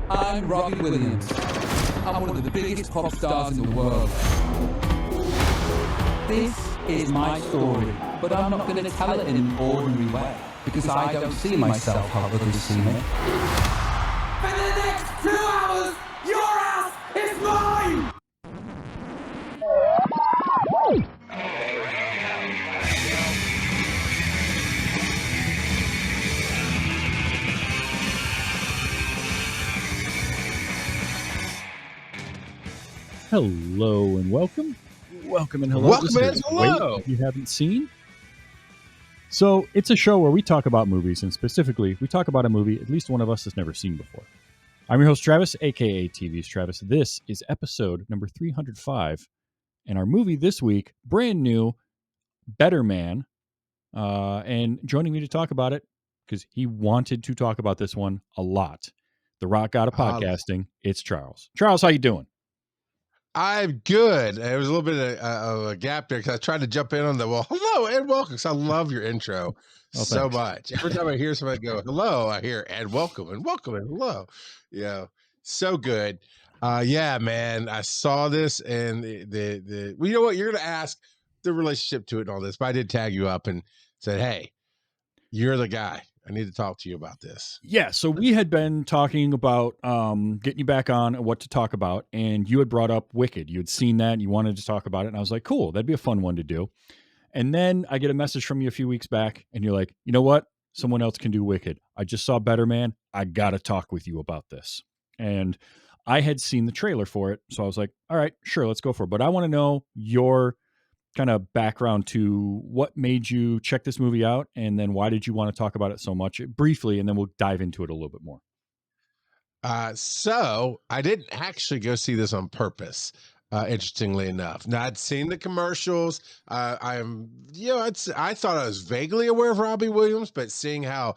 I'm Robbie Williams. I'm one of the biggest pop stars in the world. This is my story, but I'm not going to tell it in an ordinary way, because I don't see myself how others see me. For the next 2 hours, your ass is mine! Hello and welcome. Welcome and hello. Welcome and hello. If you haven't seen. So it's a show where we talk about movies, and specifically, we talk about a movie at least one of us has never seen before. I'm your host, Travis, aka TV's Travis. This is episode number 305. And our movie this week, brand new, Better Man. And joining me to talk about it, because he wanted to talk about this one a lot, the rock god of podcasting, it's Charles. Charles, how you doing? I'm good. There was a little bit of a gap there because I tried to jump in on the, well, hello and welcome, because I love your intro so much. Every time I hear somebody go, hello, I hear and welcome and hello. Yeah, so good. Yeah, man, I saw this and well, you know what? You're going to ask the relationship to it and all this, but I did tag you up and said, hey, you're the guy. I need to talk to you about this. Yeah, so we had been talking about getting you back on and what to talk about, and you had brought up Wicked. You had seen that, and you wanted to talk about it, and I was like, cool, that'd be a fun one to do. And then I get a message from you a few weeks back, and you're like, you know what? Someone else can do Wicked. I just saw Better Man. I got to talk with you about this. And I had seen the trailer for it, so I was like, all right, sure, let's go for it. But I want to know your kind of background to what made you check this movie out, and then why did you want to talk about it so much briefly, and then we'll dive into it a little bit more. So I didn't actually go see this on purpose. Interestingly enough, now I'd seen the commercials. I thought I was vaguely aware of Robbie Williams, but seeing how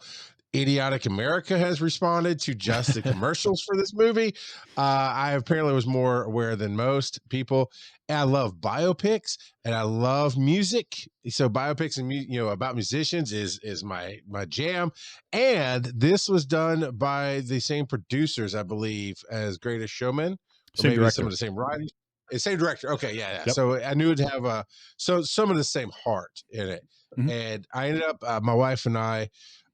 idiotic America has responded to just the commercials for this movie, I apparently was more aware than most people. And I love biopics and I love music. So biopics and about musicians is my jam. And this was done by the same producers, I believe, as Greatest Showman, or Same maybe director. some of the same writers. Same director. Okay, yeah. Yep. So I knew it'd have some of the same heart in it. Mhm. And I ended up, my wife and I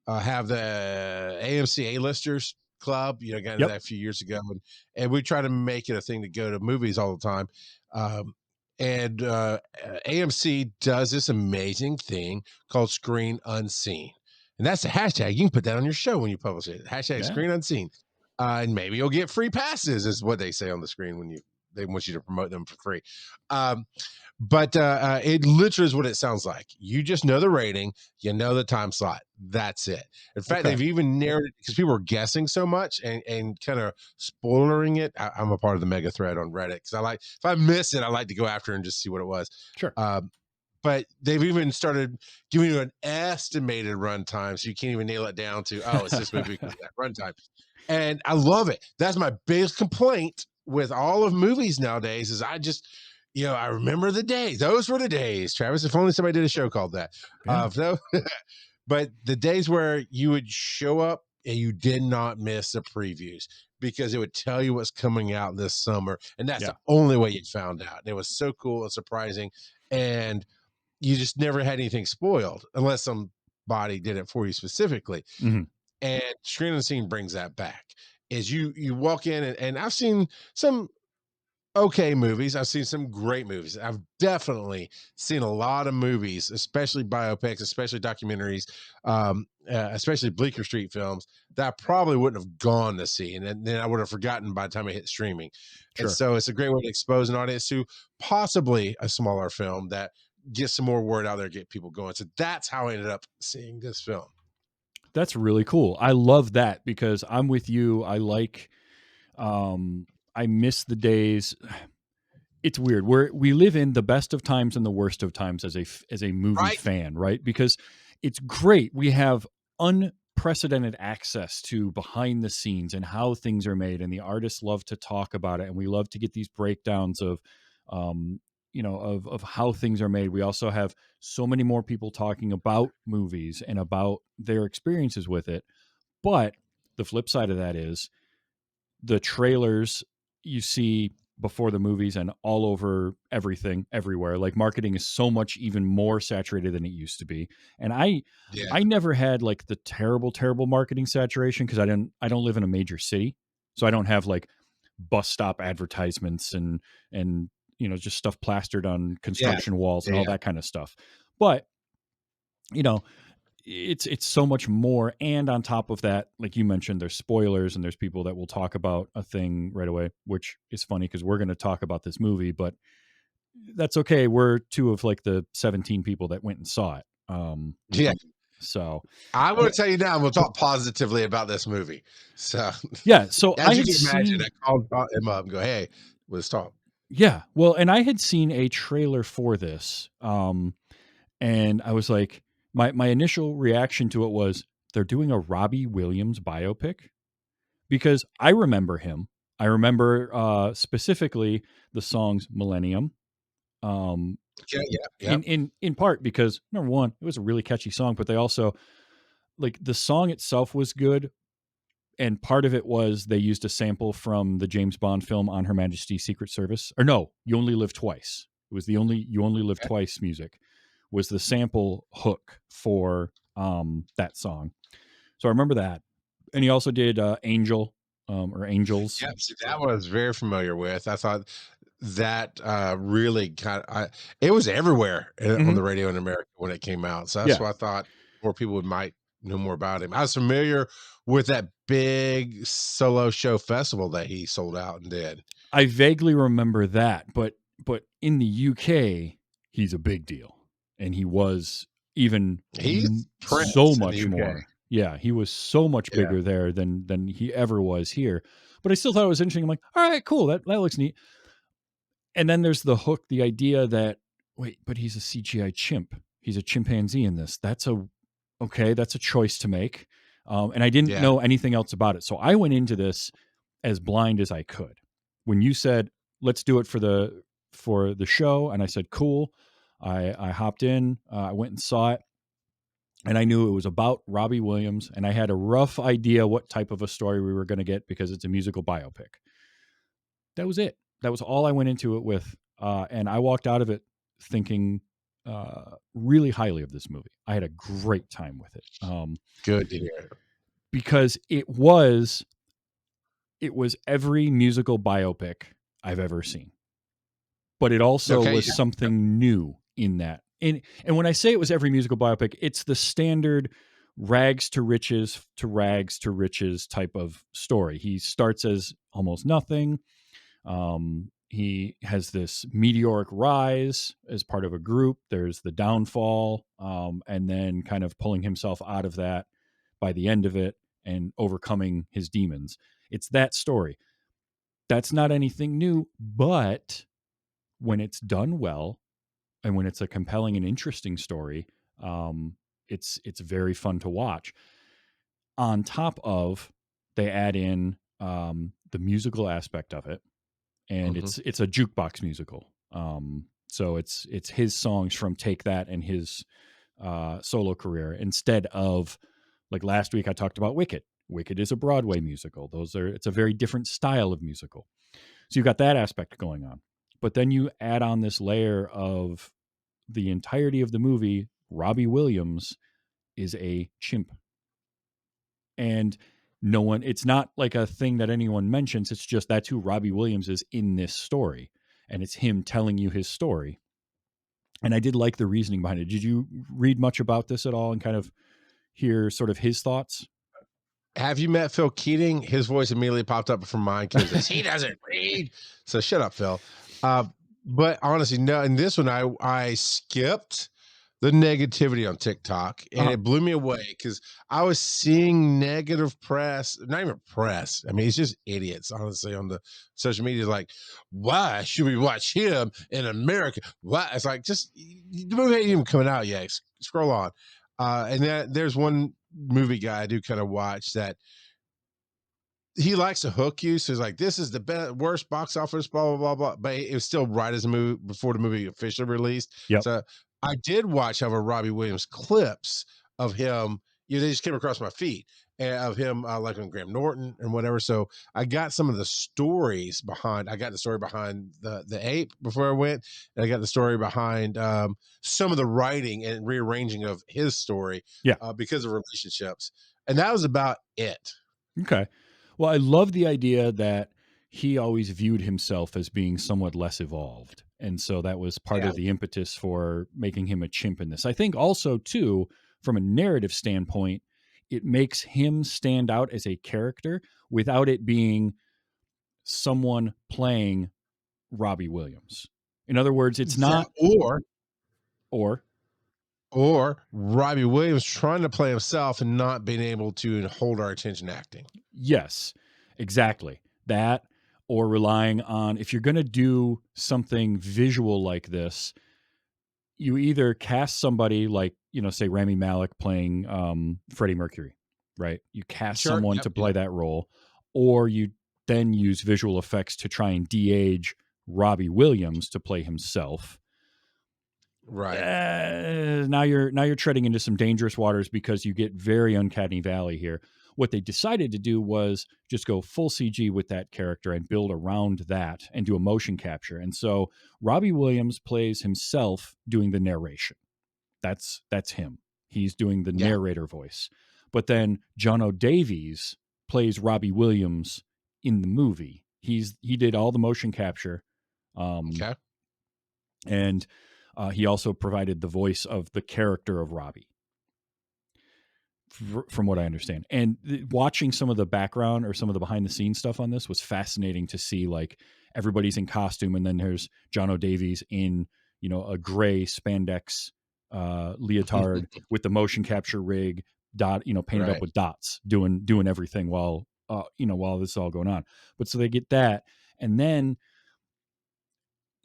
have the AMC A-listers club, got into that a few years ago, and we try to make it a thing to go to movies all the time. And AMC does this amazing thing called Screen Unseen, and that's a hashtag. You can put that on your show when you publish it. Hashtag Screen Unseen, and maybe you'll get free passes, is what they say on the screen when they want you to promote them for free. But it literally is what it sounds like. You just know the rating, you know the time slot. That's it. In fact, they've even narrowed it because people are guessing so much and kind of spoilering it. I'm a part of the mega thread on Reddit because if I miss it, I like to go after and just see what it was. Sure. But they've even started giving you an estimated runtime, so you can't even nail it down to, it's this movie because of that runtime. And I love it. That's my biggest complaint with all of movies nowadays is I just, I remember the days. Those were the days, Travis. If only somebody did a show called that. Yeah. But the days where you would show up and you did not miss the previews because it would tell you what's coming out this summer. And that's the only way you found out. And it was so cool and surprising. And you just never had anything spoiled unless somebody did it for you specifically. Mm-hmm. And Screen Unseen brings that back. Is you walk in and I've seen some okay movies. I've seen some great movies. I've definitely seen a lot of movies, especially biopics, especially documentaries, especially Bleecker Street films that I probably wouldn't have gone to see. And then I would have forgotten by the time I hit streaming. Sure. And so it's a great way to expose an audience to possibly a smaller film that gets some more word out there, get people going. So that's how I ended up seeing this film. That's really cool. I love that because I'm with you. I like, I miss the days. It's weird. We live in the best of times and the worst of times as a movie fan, right? Because it's great. We have unprecedented access to behind the scenes and how things are made, and the artists love to talk about it, and we love to get these breakdowns of how things are made. We also have so many more people talking about movies and about their experiences with it. But the flip side of that is the trailers you see before the movies and all over everything everywhere. Like marketing is so much even more saturated than it used to be. And Yeah. I never had like the terrible marketing saturation because I don't live in a major city. So I don't have like bus stop advertisements and just stuff plastered on Yeah. construction walls and all Yeah. that kind of stuff. But you know, it's so much more, and on top of that, like you mentioned, there's spoilers and there's people that will talk about a thing right away, which is funny because we're going to talk about this movie, but that's okay. We're two of like the 17 people that went and saw it. Yeah. So I'm going to tell you now, we'll talk positively about this movie. So, yeah, so I as you had can imagine, seen, I called him up and go, hey, let's talk. yeah, well, and I had seen a trailer for this, and I was like, my initial reaction to it was they're doing a Robbie Williams biopic because I remember him. I remember specifically the songs Millennium. Um, Yeah. Yeah. Yeah. in part because number one, it was a really catchy song, but they also like the song itself was good, and part of it was they used a sample from the James Bond film On Her Majesty's Secret Service. Or no, You Only Live Twice. It was the only You Only Live Twice music was the sample hook for that song. So I remember that. And he also did Angel or Angels. Yeah. See, that one I was very familiar with. I thought that really it was everywhere on Mhm. the radio in America when it came out. So that's Yeah. why I thought more people might know more about him. I was familiar with that big solo show festival that he sold out and did. I vaguely remember that, but in the UK, he's a big deal, and he was even He's so Prince in the much UK. more. Yeah, he was so much Yeah. bigger there than he ever was here. But I still thought it was interesting. I'm like, all right, cool, that looks neat. And then there's the hook, the idea that wait, but he's a CGI chimp. He's a chimpanzee in this. That's a choice to make. And I didn't Yeah. know anything else about it, so I went into this as blind as I could. When you said, "Let's do it for the show," and I said, "Cool," I hopped in, I went and saw it, and I knew it was about Robbie Williams, and I had a rough idea what type of a story we were going to get because it's a musical biopic. That was it. That was all I went into it with, and I walked out of it thinking really highly of this movie. I had a great time with it Good to hear. because it was every musical biopic I've ever seen. But it also Okay. was something new in that. And when I say it was every musical biopic, it's the standard rags to riches type of story. He starts as almost nothing. He has this meteoric rise as part of a group. There's the downfall, and then kind of pulling himself out of that by the end of it and overcoming his demons. It's that story. That's not anything new, but when it's done well and when it's a compelling and interesting story, it's very fun to watch. On top of, they add in the musical aspect of it, and Mhm. it's a jukebox musical. So it's his songs from Take That and his solo career instead of like last week I talked about Wicked. Wicked is a Broadway musical. It's a very different style of musical. So you've got that aspect going on. But then you add on this layer of the entirety of the movie, Robbie Williams is a chimp. And no one, it's not like a thing that anyone mentions. It's just that's who Robbie Williams is in this story. And it's him telling you his story. And I did like the reasoning behind it. Did you read much about this at all and kind of hear sort of his thoughts? Have you met Phil Keating? His voice immediately popped up from mine because he doesn't read. So shut up, Phil. But honestly, no. In this one, I skipped the negativity on TikTok, and it blew me away because I was seeing negative press, not even press. I mean, it's just idiots, honestly, on the social media. Like, why should we watch him in America? Why? It's like, just the movie ain't even coming out yet. Scroll on. And then there's one movie guy I do kind of watch that he likes to hook you. So he's like, this is the best, worst box office, blah, blah, blah, blah. But it was still right as the movie before the movie officially released. Yep. So I did watch, however, Robbie Williams clips of him. They just came across my feed. of him, like on Graham Norton and whatever. So I got some of the stories behind. I got the story behind the ape before I went, and I got the story behind some of the writing and rearranging of his story Yeah. because of relationships, and that was about it. Okay. Well, I love the idea that he always viewed himself as being somewhat less evolved. And so that was part Yeah, of the impetus for making him a chimp in this. I think also, too, from a narrative standpoint, it makes him stand out as a character without it being someone playing Robbie Williams. In other words, it's that not, or or, Robbie Williams trying to play himself and not being able to hold our attention acting. yes, exactly. That, or relying on, if you're going to do something visual like this, you either cast somebody like, say Rami Malek playing Freddie Mercury, right? You cast Sure. someone Yep. to play Yep. that role, or you then use visual effects to try and de-age Robbie Williams to play himself. Right. Now you're treading into some dangerous waters because you get very uncanny valley here. What they decided to do was just go full CG with that character and build around that and do a motion capture. And so Robbie Williams plays himself doing the narration. That's him. He's doing the Yeah. narrator voice. But then John O'Davies plays Robbie Williams in the movie. He did all the motion capture. Okay. And he also provided the voice of the character of Robbie, from what I understand. And watching some of the background or some of the behind the scenes stuff on this was fascinating to see. Like, everybody's in costume, and then there's John O'Davies in a gray spandex leotard with the motion capture rig painted up Right. with dots, doing everything while while this is all going on. But so they get that, and then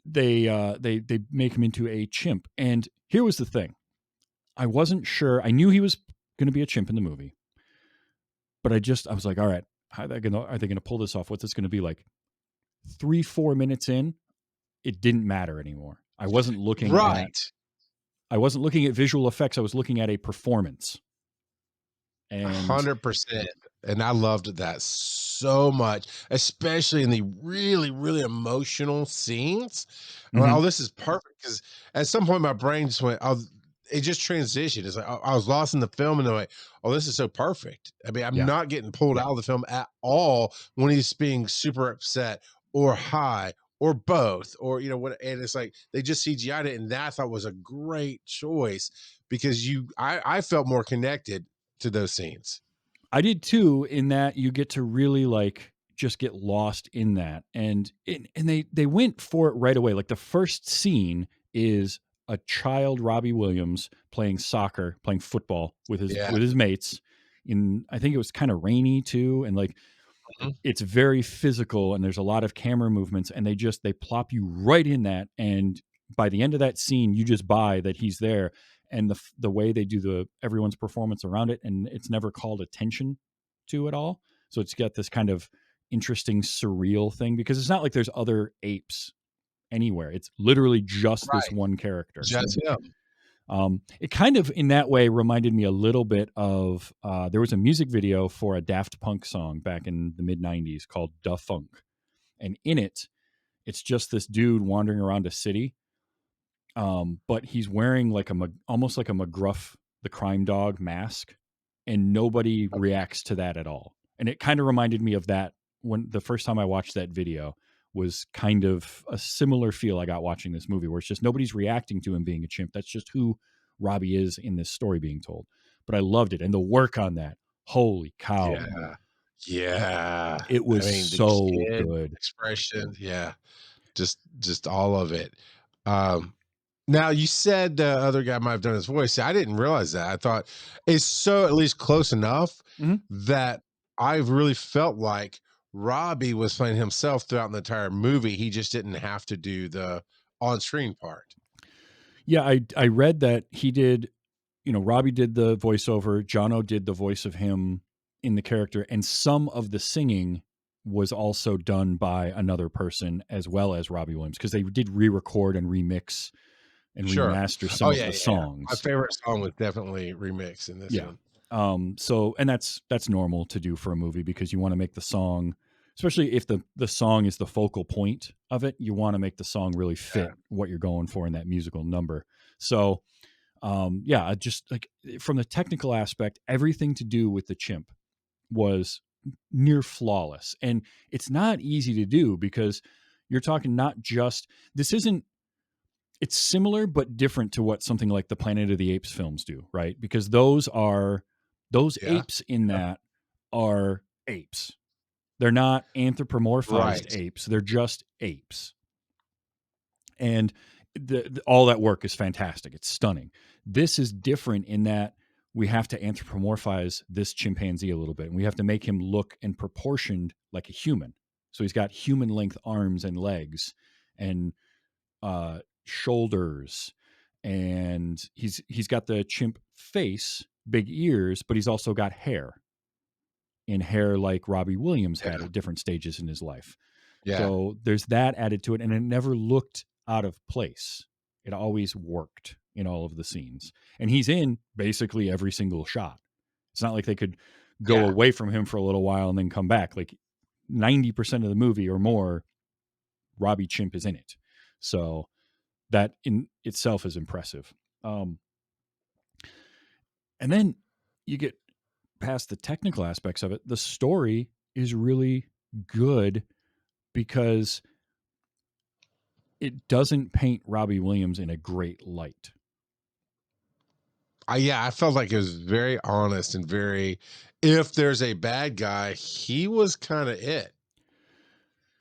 they make him into a chimp. And here was the thing. I wasn't sure. I knew he was going to be a chimp in the movie, but I was like, all right, are they going to pull this off? What's this going to be like? 3-4 minutes in, it didn't matter anymore. I wasn't looking at visual effects. I was looking at a performance. And 100%. And I loved that so much, especially in the really, really emotional scenes. mhm, Oh, this is perfect because at some point my brain just went, oh, it just transitioned. It's like I was lost in the film and I'm like, oh, this is so perfect. I mean, I'm yeah, not getting pulled out of the film at all when he's being super upset or high or both, or what, and it's like they just CGI'd it, and that I thought was a great choice because I felt more connected to those scenes. I did too, in that you get to really like just get lost in that. And they went for it right away. Like, the first scene is a child Robbie Williams playing football with Yeah. his mates. I think it was kind of rainy too, and like Mhm. it's very physical, and there's a lot of camera movements, and they plop you right in that. And by the end of that scene, you just buy that he's there. And the way they do everyone's performance around it, and it's never called attention to at all. So it's got this kind of interesting surreal thing, because it's not like there's other apes anywhere. It's literally just this Right. one character. Just him. It kind of, in that way, reminded me a little bit of there was a music video for a Daft Punk song back in the mid '90s called "Da Funk," and in it, it's just this dude wandering around a city, but he's wearing like almost like a McGruff the Crime Dog mask, and nobody reacts to that at all. And it kind of reminded me of that when the first time I watched that video was kind of a similar feel I got watching this movie, where it's just nobody's reacting to him being a chimp. That's just who Robbie is in this story being told. But I loved it, and the work on that. Holy cow, Yeah. Yeah. it I was mean, the so kid good. expression, yeah. Just all of it. Um, Now you said the other guy might have done his voice. I didn't realize that. I thought it's so at least close enough Mhm. that I've really felt like Robbie was playing himself throughout the entire movie. He just didn't have to do the on-screen part. Yeah, I read that he did. Robbie did the voiceover. Jono did the voice of him in the character, and some of the singing was also done by another person as well as Robbie Williams, because they did re-record and remix and Sure. remaster Oh, some of yeah, the yeah, yeah. My songs. favorite song was definitely remixed in this Yeah. one. So, and that's normal to do for a movie because you want to make the song, especially if the song is the focal point of it, you want to make the song really fit what you're going for in that musical number. So, yeah, just like from the technical aspect, everything to do with the chimp was near flawless. And it's not easy to do because you're talking not just, this isn't, it's similar but different to what something like the Planet of the Apes films do, right? Because those Yeah. apes in that are apes. They're not anthropomorphized Right. apes. They're just apes. And all that work is fantastic. It's stunning. This is different in that we have to anthropomorphize this chimpanzee a little bit, and we have to make him look and proportioned like a human. So he's got human length arms and legs, and shoulders, and he's got the chimp face, big ears, but he's also got hair, and hair like Robbie Williams had Yeah. at different stages in his life. Yeah. So there's that added to it, and it never looked out of place. It always worked in all of the scenes, and he's in basically every single shot. It's not like they could go Yeah. away from him for a little while and then come back. Like 90% of the movie or more, Robbie Chimp is in it. So that in itself is impressive. And then you get past the technical aspects of it. The story is really good because it doesn't paint Robbie Williams in a great light. I felt like it was very honest and very, if there's a bad guy, he was kind of it.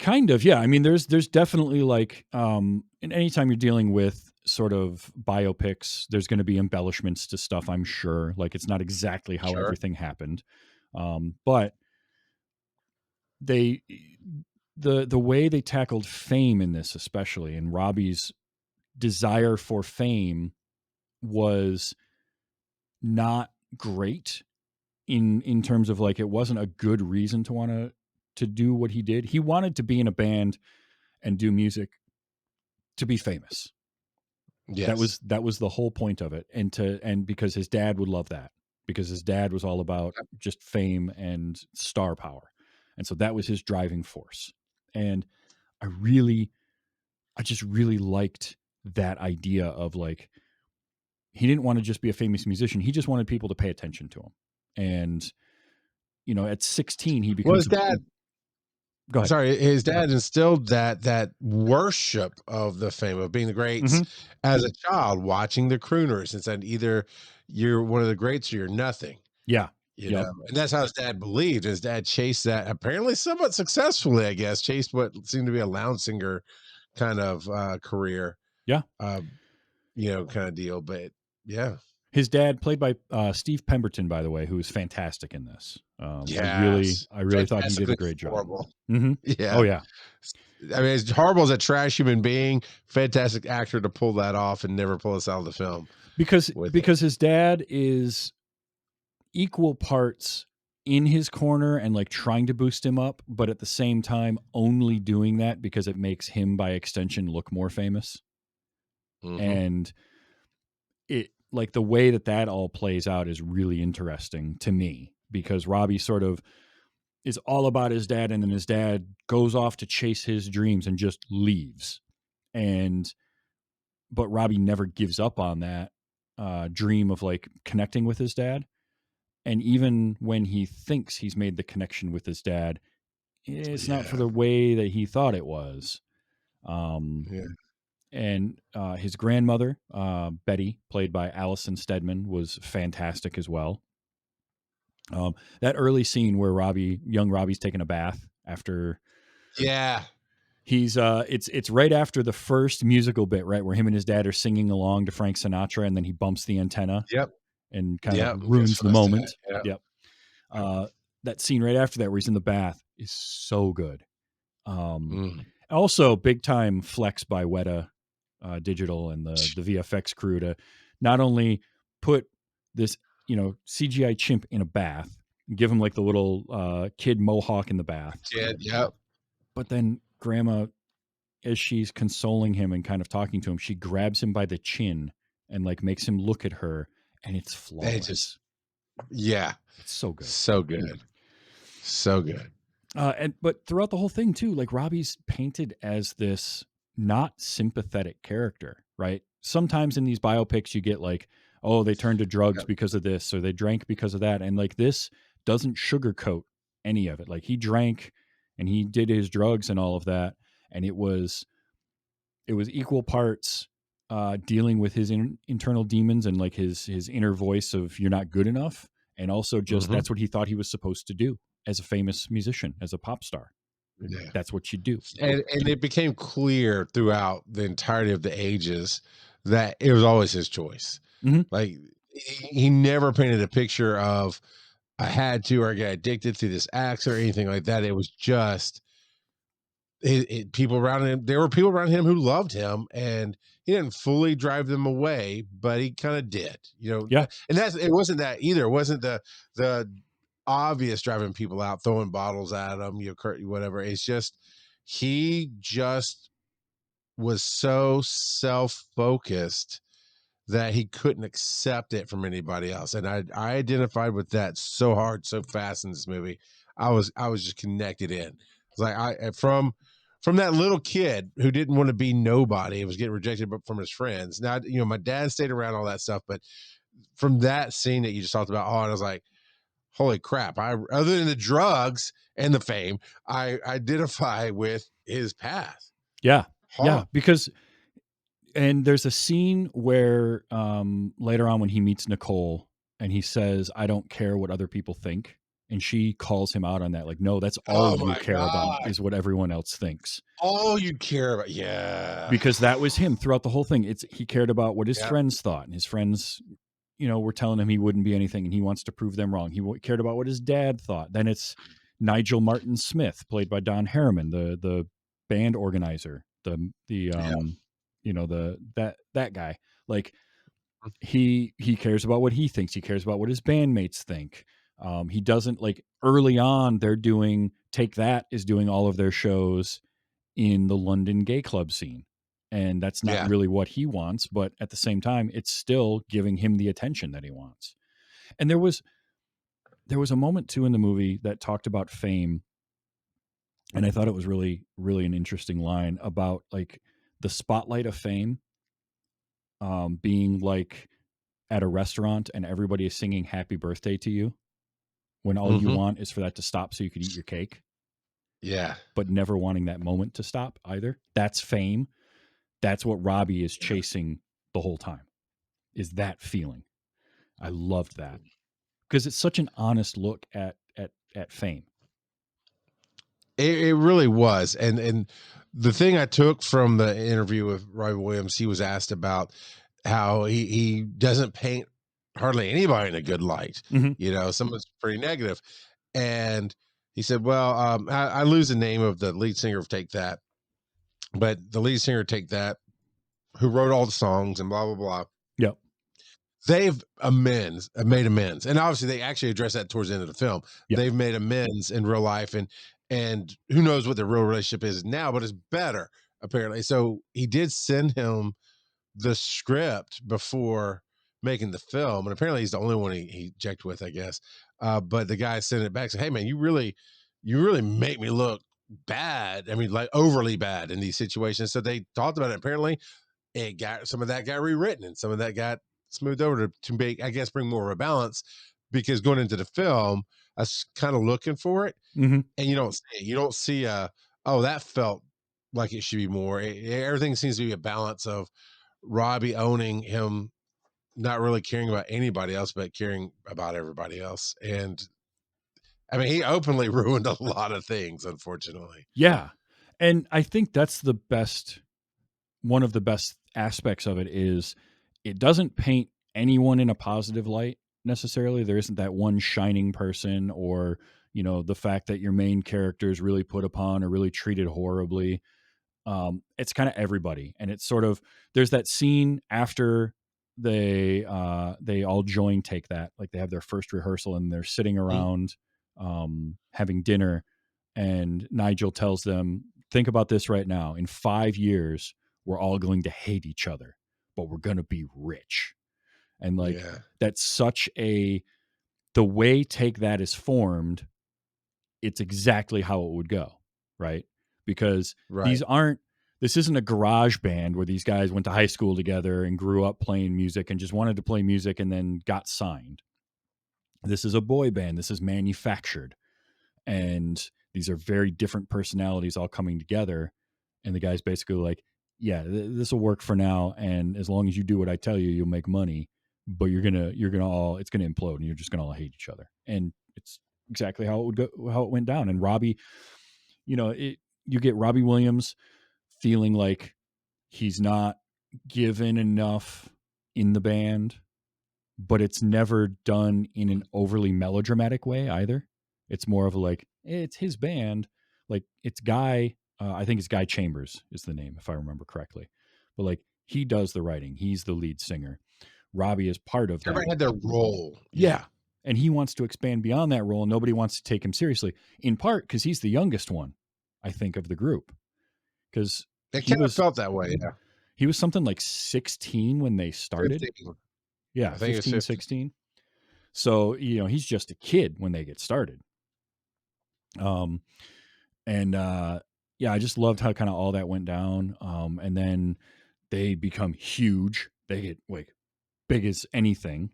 Kind of, yeah. I mean, there's definitely like, and anytime you're dealing with sort of biopics, there's going to be embellishments to stuff. I'm sure, like it's not exactly how Sure. everything happened, but they, the way they tackled fame in this, especially, and Robbie's desire for fame was not great in terms of like it wasn't a good reason to want to do what he did. He wanted to be in a band and do music to be famous. Yes. That was the whole point of it, and because his dad would love that, because his dad was all about just fame and star power, and so that was his driving force. And I just really liked that idea of like he didn't want to just be a famous musician. He just wanted people to pay attention to him. And at 16, he Well, becomes his dad, go ahead. sorry, his dad instilled that worship of the fame of being the greats Hmm. as a child, watching the crooners, and said either you're one of the greats or you're nothing. Yeah. You Yep. know, and that's how his dad believed. His dad chased that apparently somewhat successfully, I guess, chased what seemed to be a lounge singer kind of career, Yeah. uh, kind of deal. But yeah. His dad, played by Steve Pemberton, by the way, who is fantastic in this. Yes. I really thought he did a Fantastically great job. horrible. Hmm. Yeah. Oh yeah, I mean, as horrible as a trash human being, fantastic actor to pull that off and never pull us out of the film with it. because his dad is equal parts in his corner and like trying to boost him up, but at the same time only doing that because it makes him by extension look more famous. Mhm. And it like the way that all plays out is really interesting to me because Robbie sort of is all about his dad, and then his dad goes off to chase his dreams and just leaves. But Robbie never gives up on that dream of like connecting with his dad. And even when he thinks he's made the connection with his dad, it's not for Yeah. the way that he thought it was. Um, Yeah. and his grandmother, Betty, played by Allison Steadman, was fantastic as well. That early scene where young Robbie's taking a bath after Yeah. it's right after the first musical bit, right, where him and his dad are singing along to Frank Sinatra, and then he bumps the antenna Yep. and kind of Yep. And goes ruins for the the set. moment. Yeah. Yep. That scene right after that where he's in the bath is so good. Mm. Also, big time flex by Weta Digital and the VFX crew to not only put this CGI chimp in a bath, give him like the little kid mohawk in the bath, Yep. but then Grandma, as she's consoling him and kind of talking to him, she grabs him by the chin and like makes him look at her, and it's They just flawless. Yeah. It's so good. So good. So good. But throughout the whole thing too, like Robbie's painted as this not sympathetic character, right? Sometimes in these biopics you get like, oh, they turned to drugs Yep. because of this or they drank because of that, and like this doesn't sugarcoat any of it. Like he drank and he did his drugs and all of that, and it was equal parts dealing with his internal demons and like his inner voice of you're not good enough, and also just Mhm. that's what he thought he was supposed to do as a famous musician, as a pop star. Yeah. That's what you do. And it became clear throughout the entirety of the ages that it was always his choice. Mhm. Like he never painted a picture of I had to or I got addicted to this axe or anything like that. It was just people around him. There were people around him who loved him, and he didn't fully drive them away, but he kind of did. Yeah. And it wasn't that either. It wasn't the obvious driving people out, throwing bottles at them, whatever. It's just he just was so self-focused that he couldn't accept it from anybody else. And I identified with that so hard, so fast in this movie. I was just connected in. It's like from that little kid who didn't want to be nobody and was getting rejected from his friends. Now, my dad stayed around all that stuff, but from that scene that you just talked about, oh, and I was like, holy crap. Other than the drugs and the fame, I identify with his path. Yeah. Hard. Yeah. Because, and there's a scene where later on when he meets Nicole and he says, I don't care what other people think. And she calls him out on that. Like, no, that's all Oh you my care about God. is what everyone else thinks. All you care about. Yeah. Because that was him throughout the whole thing. He cared about what his Yeah. friends thought, and his friends, were telling him he wouldn't be anything, and he wants to prove them wrong. He cared about what his dad thought. Then it's Nigel Martin Smith, played by Don Harriman, the band organizer, Yeah. that guy. Like he cares about what he thinks. He cares about what his bandmates think. He doesn't, like, early on they're doing Take That is doing all of their shows in the London gay club scene. And that's not Yeah. really what he wants, but at the same time, it's still giving him the attention that he wants. And there was a moment too in the movie that talked about fame, and I thought it was really, really an interesting line about like the spotlight of fame, being like at a restaurant and everybody is singing happy birthday to you when all you Mhm. want is for that to stop so you could eat your cake, Yeah. but never wanting that moment to stop either. That's fame. That's what Robbie is chasing the whole time, is that feeling. I loved that because it's such an honest look at fame. It really was. And the thing I took from the interview with Robbie Williams, he was asked about how he doesn't paint hardly anybody in a good light. Mhm. Someone's pretty negative. And he said, well, I lose the name of the lead singer of Take That, but the lead singer of Take That, who wrote all the songs and blah, blah, blah. Yep. They've made amends, and obviously they actually address that towards the end of the film. Yep. They've made amends in real life, and who knows what their real relationship is now, but it's better apparently. So he did send him the script before making the film, and apparently he's the only one he checked with, I guess. But the guy sent it back, said, "Hey man, you really make me look bad. I mean, like overly bad in these situations." So they talked about it. Apparently, it got some of that got rewritten and some of that got smoothed over to make, I guess, bring more of a balance, because going into the film, I was kind of looking for it, Mhm. and you don't see oh, that felt like it should be more. Everything seems to be a balance of Robbie owning him, not really caring about anybody else, but caring about everybody else. And I mean, he openly ruined a lot of things, unfortunately. Yeah. And I think that's one of the best aspects of it is it doesn't paint anyone in a positive light necessarily. There isn't that one shining person or, the fact that your main character is really put upon or really treated horribly. It's kind of everybody, and it's sort of, there's that scene after they all join Take That, like they have their first rehearsal and they're sitting Mm. around having dinner, and Nigel tells them, think about this right now, in 5 years we're all going to hate each other, but we're going to be rich. And like Yeah. that's such a the way Take That is formed, it's exactly how it would go, right? Because Right. this isn't a garage band where these guys went to high school together and grew up playing music and just wanted to play music and then got signed. This is a boy band. This is manufactured. And these are very different personalities all coming together. And the guy's basically like, yeah, this will work for now. And as long as you do what I tell you, you'll make money. But it's gonna implode and you're just gonna all hate each other. And it's exactly how it went down. And Robbie, you get Robbie Williams feeling like he's not given enough in the band, but it's never done in an overly melodramatic way either. It's more of a like, it's his band. Like it's Guy, I think it's Guy Chambers is the name, if I remember correctly. But like he does the writing. He's the lead singer. Robbie is part of that. Everybody had their role. Yeah. And he wants to expand beyond that role, and nobody wants to take him seriously, in part because he's the youngest one, I think, of the group. Because it kind of felt that way. Yeah. He was something like 16 when they started. 15. Yeah, 15, 16. So, he's just a kid when they get started. I just loved how kind of all that went down. And then they become huge. They get like big as anything.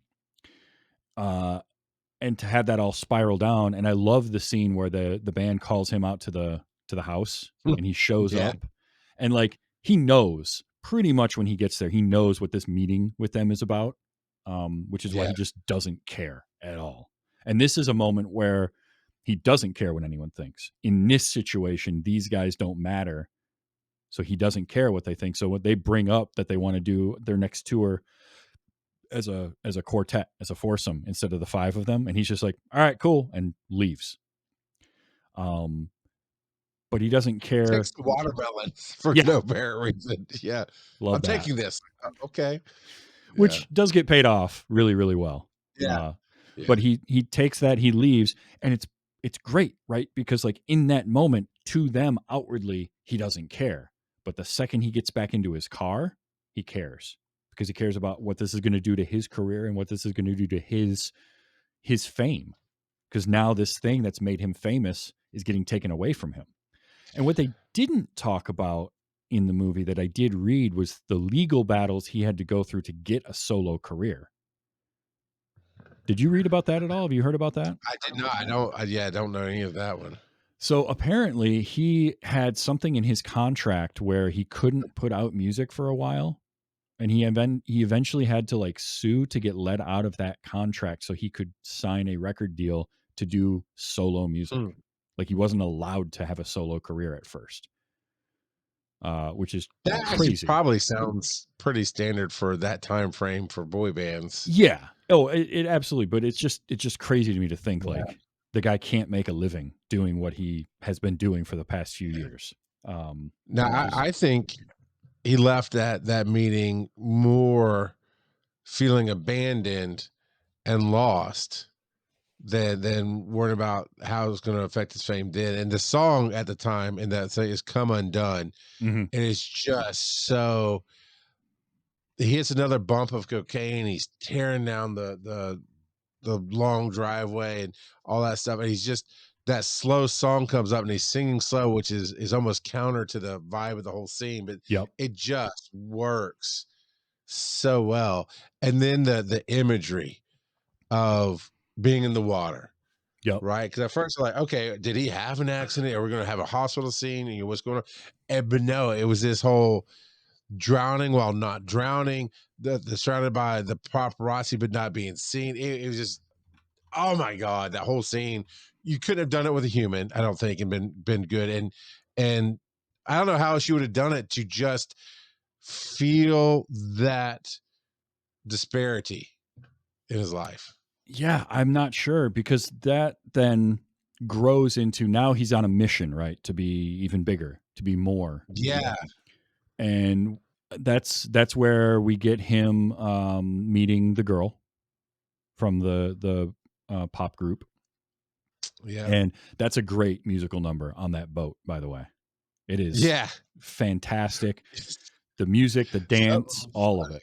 And to have that all spiral down. And I love the scene where the band calls him out to the house and he shows up, and like he knows pretty much when he gets there, he knows what this meeting with them is about. Which is why he just doesn't care at all. And this is a moment where he doesn't care what anyone thinks. In this situation, these guys don't matter. So he doesn't care what they think. So what they bring up that they want to do their next tour as a quartet, as a foursome, instead of the five of them. And he's just like, all right, cool. And leaves. But he doesn't care. Takes the watermelons for no apparent reason. Yeah. I'm taking this. Okay. Which does get paid off really, really well. Yeah. But he takes that, he leaves, and it's great, right? Because like in that moment, to them outwardly, he doesn't care. But the second he gets back into his car, he cares, because he cares about what this is going to do to his career and what this is going to do to his fame. Because now this thing that's made him famous is getting taken away from him. And what they didn't talk about in the movie that I did read was the legal battles he had to go through to get a solo career. Did you read about that at all? Have you heard about that? I did not. I don't know any of that one. So apparently he had something in his contract where he couldn't put out music for a while. And he eventually had to like sue to get let out of that contract so he could sign a record deal to do solo music. Like he wasn't allowed to have a solo career at first. Which is crazy. Probably sounds pretty standard for that time frame for boy bands. Yeah. Oh, it absolutely. But it's just crazy to me to think like the guy can't make a living doing what he has been doing for the past few years. I think he left that meeting more feeling abandoned and lost than worrying about how it's going to affect his fame then. And the song at the time in that thing is Come Undone. Mm-hmm. And it's just so, he hits another bump of cocaine. He's tearing down the long driveway and all that stuff. And he's just, that slow song comes up and he's singing slow, which is almost counter to the vibe of the whole scene, but it just works so well. And then the imagery of being in the water. Right. Because at first, like, okay, did he have an accident? Are we going to have a hospital scene? And what's going on? But no, it was this whole drowning while not drowning, the surrounded by the paparazzi but not being seen. It was just, oh my God, that whole scene. You couldn't have done it with a human, I don't think, and been good. And I don't know how she would have done it to just feel that disparity in his life. Yeah, I'm not sure, because that then grows into, now he's on a mission, right? To be even bigger, to be more. Yeah. And that's where we get him meeting the girl from the pop group. Yeah. And that's a great musical number on that boat, by the way. It is fantastic. The music, the dance, all of it.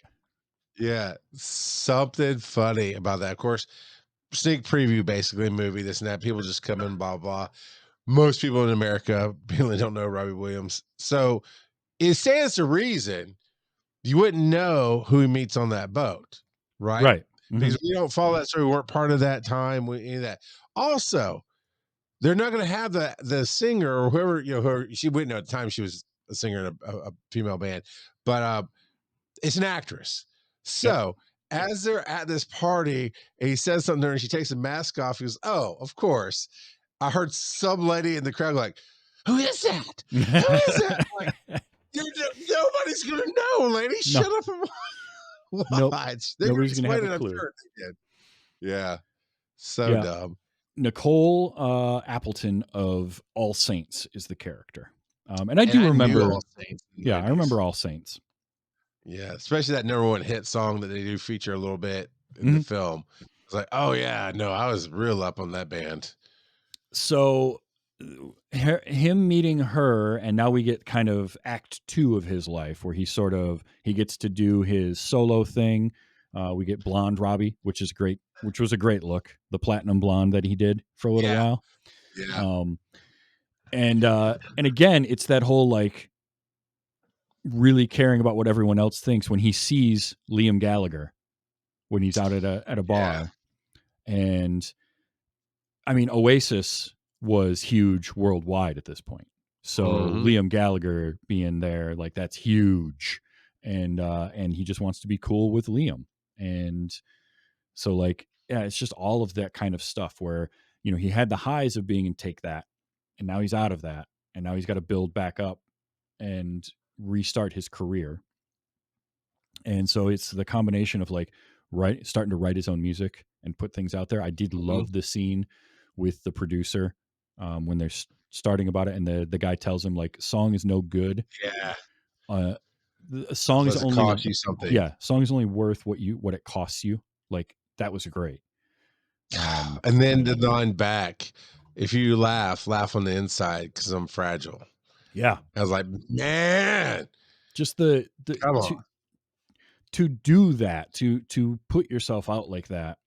Yeah. Something funny about that. Of course, sneak preview, basically, movie, this and that. People just come in, blah, blah. Most people in America really don't know Robbie Williams. So it stands to reason you wouldn't know who he meets on that boat, right? Right. Because we don't follow that story. We weren't part of that time, any of that. Also, they're not going to have the singer or whoever, whoever she wouldn't know at the time she was a singer in a female band, but it's an actress. So as they're at this party and he says something to her and she takes the mask off, he goes, "Oh, of course." I heard some lady in the crowd like, "Who is that? Who is that?" Like, nobody's gonna know, lady. Shut up and watch. Nope. They're gonna Nobody's gonna have explain a it, I'm clue. sure they did. Yeah. So dumb. Nicole Appleton of All Saints is the character. And I And do I remember knew All Saints in the I 90s. remember All Saints. Yeah, especially that number one hit song that they do feature a little bit in the film. It's like, oh yeah, no, I was real up on that band. So him meeting her, and now we get kind of act 2 of his life where he gets to do his solo thing. We get blonde Robbie, which was a great look, the platinum blonde that he did for a little while. Yeah. And again, it's that whole like really caring about what everyone else thinks when he sees Liam Gallagher when he's out at a bar. And I mean, Oasis was huge worldwide at this point. So Liam Gallagher being there, like that's huge. And he just wants to be cool with Liam. And so like, yeah, it's just all of that kind of stuff where, he had the highs of being in Take That, and now he's out of that. And now he's got to build back up and restart his career. And so it's the combination of like starting to write his own music and put things out there. I did love the scene with the producer when they're starting about it, and the guy tells him like, song is no good. Yeah. The song is only cost you something. Yeah, song is only worth what it costs you. Like that was great. And then the line back, if you laugh on the inside because I'm fragile. Yeah. I was like, man, just the come on. To do that, to put yourself out like that.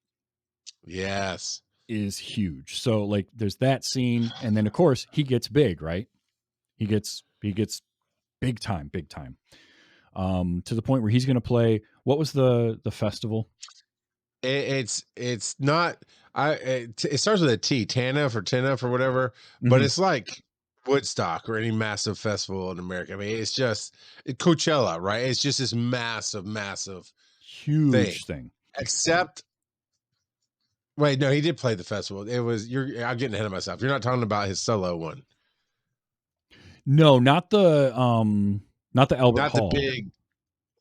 Yes. Is huge. So like there's that scene, and then of course he gets big, right? He gets big time. To the point where he's going to play, what was the festival? It's not it starts with a T, TANF or whatever, but it's like Woodstock or any massive festival in America. I mean, it's just Coachella, right? It's just this massive huge thing. Except wait, no, he did play the festival. I'm getting ahead of myself. You're not talking about his solo one. No, not the Albert Hall. The big.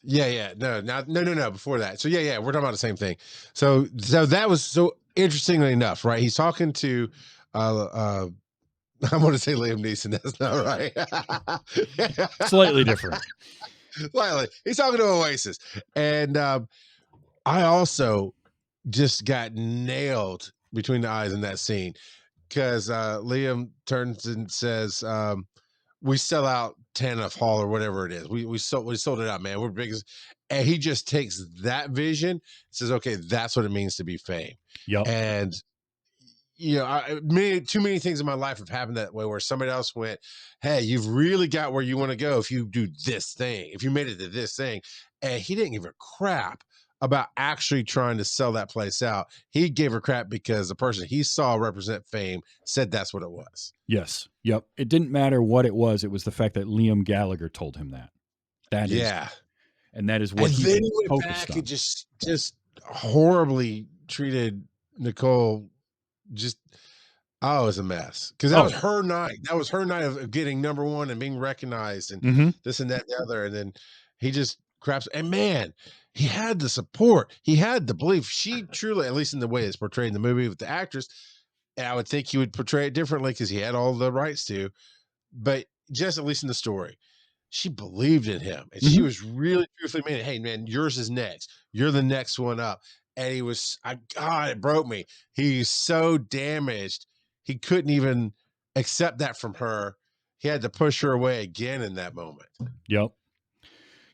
Yeah. No. Before that. So yeah. We're talking about the same thing. So that was so interestingly enough, right? He's talking to, I want to say Liam Neeson. That's not right. Slightly different. Slightly. He's talking to Oasis, and I also just got nailed between the eyes in that scene because Liam turns and says, "We sell out TANF Hall or whatever it is. We sold it out, man. We're big." And he just takes that vision, says, "Okay, that's what it means to be fame." Yep. And too many things in my life have happened that way, where somebody else went, "Hey, you've really got where you want to go if you do this thing. If you made it to this thing," and he didn't give a crap about actually trying to sell that place out. He gave a crap because the person he saw represent fame said that's what it was. Yes. Yep. It didn't matter what it was. It was the fact that Liam Gallagher told him that. That is, and that is what he went back on. And just horribly treated Nicole. It was a mess because that was her night. That was her night of getting number one and being recognized and this and that and the other. And then he just craps. And man, he had the support. He had the belief. She truly, at least in the way it's portrayed in the movie with the actress, and I would think he would portray it differently because he had all the rights to. But just at least in the story, she believed in him, and she was really truthfully meaning, "Hey, man, yours is next. You're the next one up." And he was, it broke me. He's so damaged. He couldn't even accept that from her. He had to push her away again in that moment. Yep.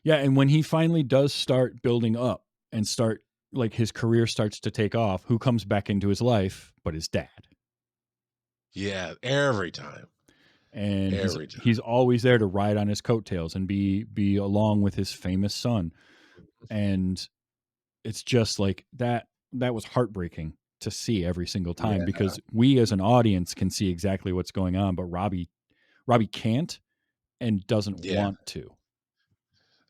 Yeah. And when he finally does start building up and start like his career starts to take off, who comes back into his life but his dad. Yeah, every time. And Every time. he's always there to ride on his coattails and be along with his famous son. And it's just like that was heartbreaking to see every single time, Yeah. because we as an audience can see exactly what's going on, but Robbie can't and doesn't Yeah. want to.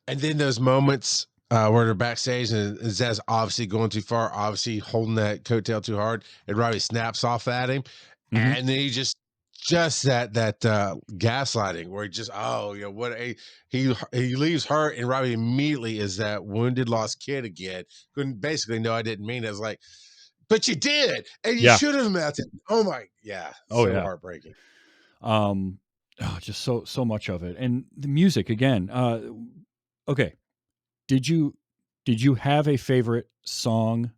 And then those moments where they're backstage and Zaz obviously going too far, obviously holding that coattail too hard, and Robbie snaps off at him, Mhm. and then he just that gaslighting where he just what he leaves hurt, and Robbie immediately is that wounded lost kid again. Couldn't basically no, I didn't mean it. I was like, but you did, and you Yeah. should have met him. Oh my, yeah, Oh, so yeah. heartbreaking. Just so much of it. And the music again. Okay. Did you have a favorite song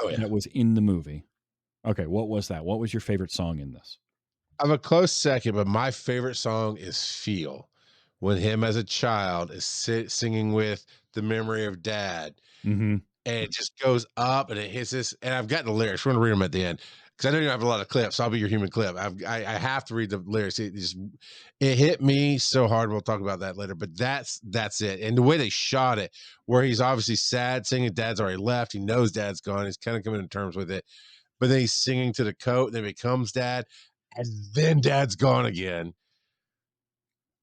Oh yeah. that was in the movie? Okay, what was that? What was your favorite song in this? I'm a close second, but my favorite song is "Feel," when him as a child is singing with "The Memory of Dad," Mm-hmm. and it just goes up and it hits this. And I've got the lyrics. We're gonna read them at the end because I know you have a lot of clips. So I'll be your human clip. I have to read the lyrics. It hit me so hard. We'll talk about that later. But that's it. And the way they shot it, where he's obviously sad, singing Dad's already left. He knows Dad's gone. He's kind of coming to terms with it. But then he's singing to the coat, then becomes Dad, and then Dad's gone again.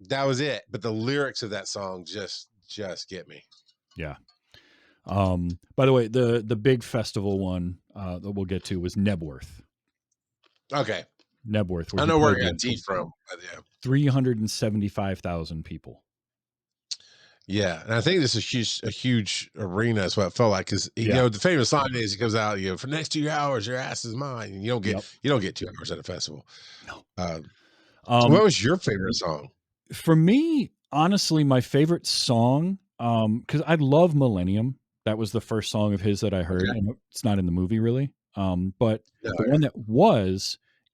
That was it. But the lyrics of that song just get me. Yeah. By the way, the big festival one that we'll get to was Nebworth. Okay. Nebworth, where I he know where played I got the T from. But yeah. 375,000 people. Yeah, and I think this is a huge arena. Is what it felt like because Yeah. the famous line is he comes out, for the next 2 hours, your ass is mine, and Yep. you don't get 2 hours at a festival. No. What was your favorite song? For me, honestly, my favorite song, because I love Millennium. That was the first song of his that I heard. Okay. And it's not in the movie really. But No, the one that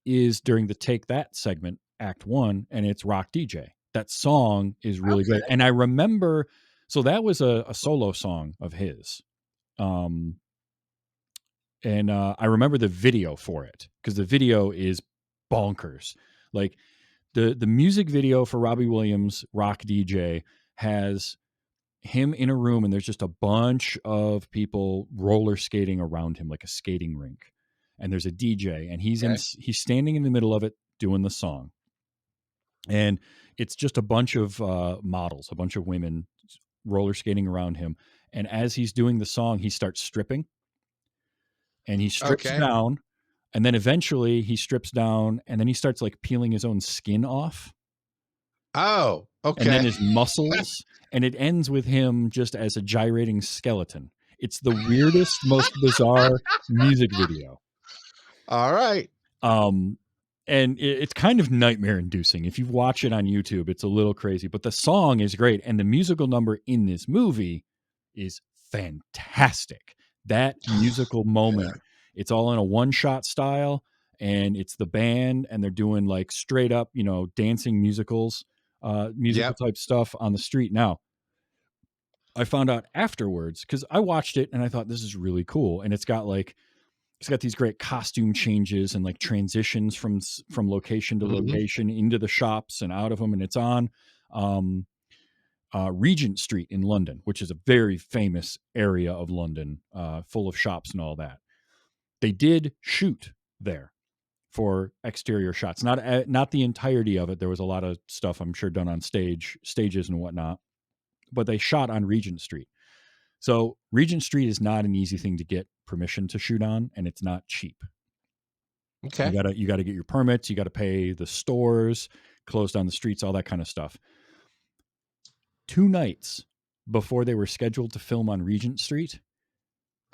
is during the Take That segment, Act 1, and it's Rock DJ. That song is really great. And I remember, so that was a solo song of his. And I remember the video for it, because the video is bonkers. Like, the music video for Robbie Williams' Rock DJ has him in a room, and there's just a bunch of people roller skating around him like a skating rink. And there's a DJ, and he's standing in the middle of it doing the song. And it's just a bunch of models, a bunch of women roller skating around him. And as he's doing the song, he starts stripping, and he strips down, and then eventually he strips down, and then he starts like peeling his own skin off. Oh, okay. And then his muscles, and it ends with him just as a gyrating skeleton. It's the weirdest, most bizarre music video. All right. And it's kind of nightmare inducing. If you watch it on YouTube, it's a little crazy, but the song is great. And the musical number in this movie is fantastic. That musical moment, it's all in a one-shot style, and it's the band, and they're doing like straight up, dancing musical type stuff on the street. Now, I found out afterwards, because I watched it and I thought, this is really cool. And it's got these great costume changes and like transitions from location to location into the shops and out of them. And it's on Regent Street in London, which is a very famous area of London, full of shops and all that. They did shoot there for exterior shots, not the entirety of it. There was a lot of stuff, I'm sure, done on stages and whatnot, but they shot on Regent Street. So Regent Street is not an easy thing to get permission to shoot on, and it's not cheap. Okay. You gotta get your permits, you gotta pay the stores, close down the streets, all that kind of stuff. 2 nights before they were scheduled to film on Regent Street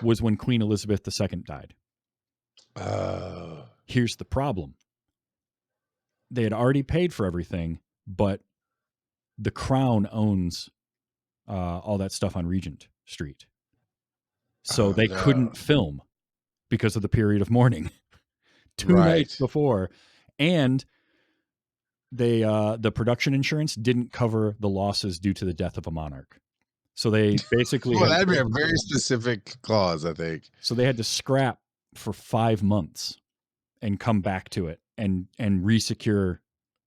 was when Queen Elizabeth II died. Here's the problem. They had already paid for everything, but the Crown owns all that stuff on Regent Street. So they couldn't film because of the period of mourning. 2 nights before. And they the production insurance didn't cover the losses due to the death of a monarch. So they basically Well, had that'd be a very specific clause, I think. so they had to scrap for 5 months and come back to it and resecure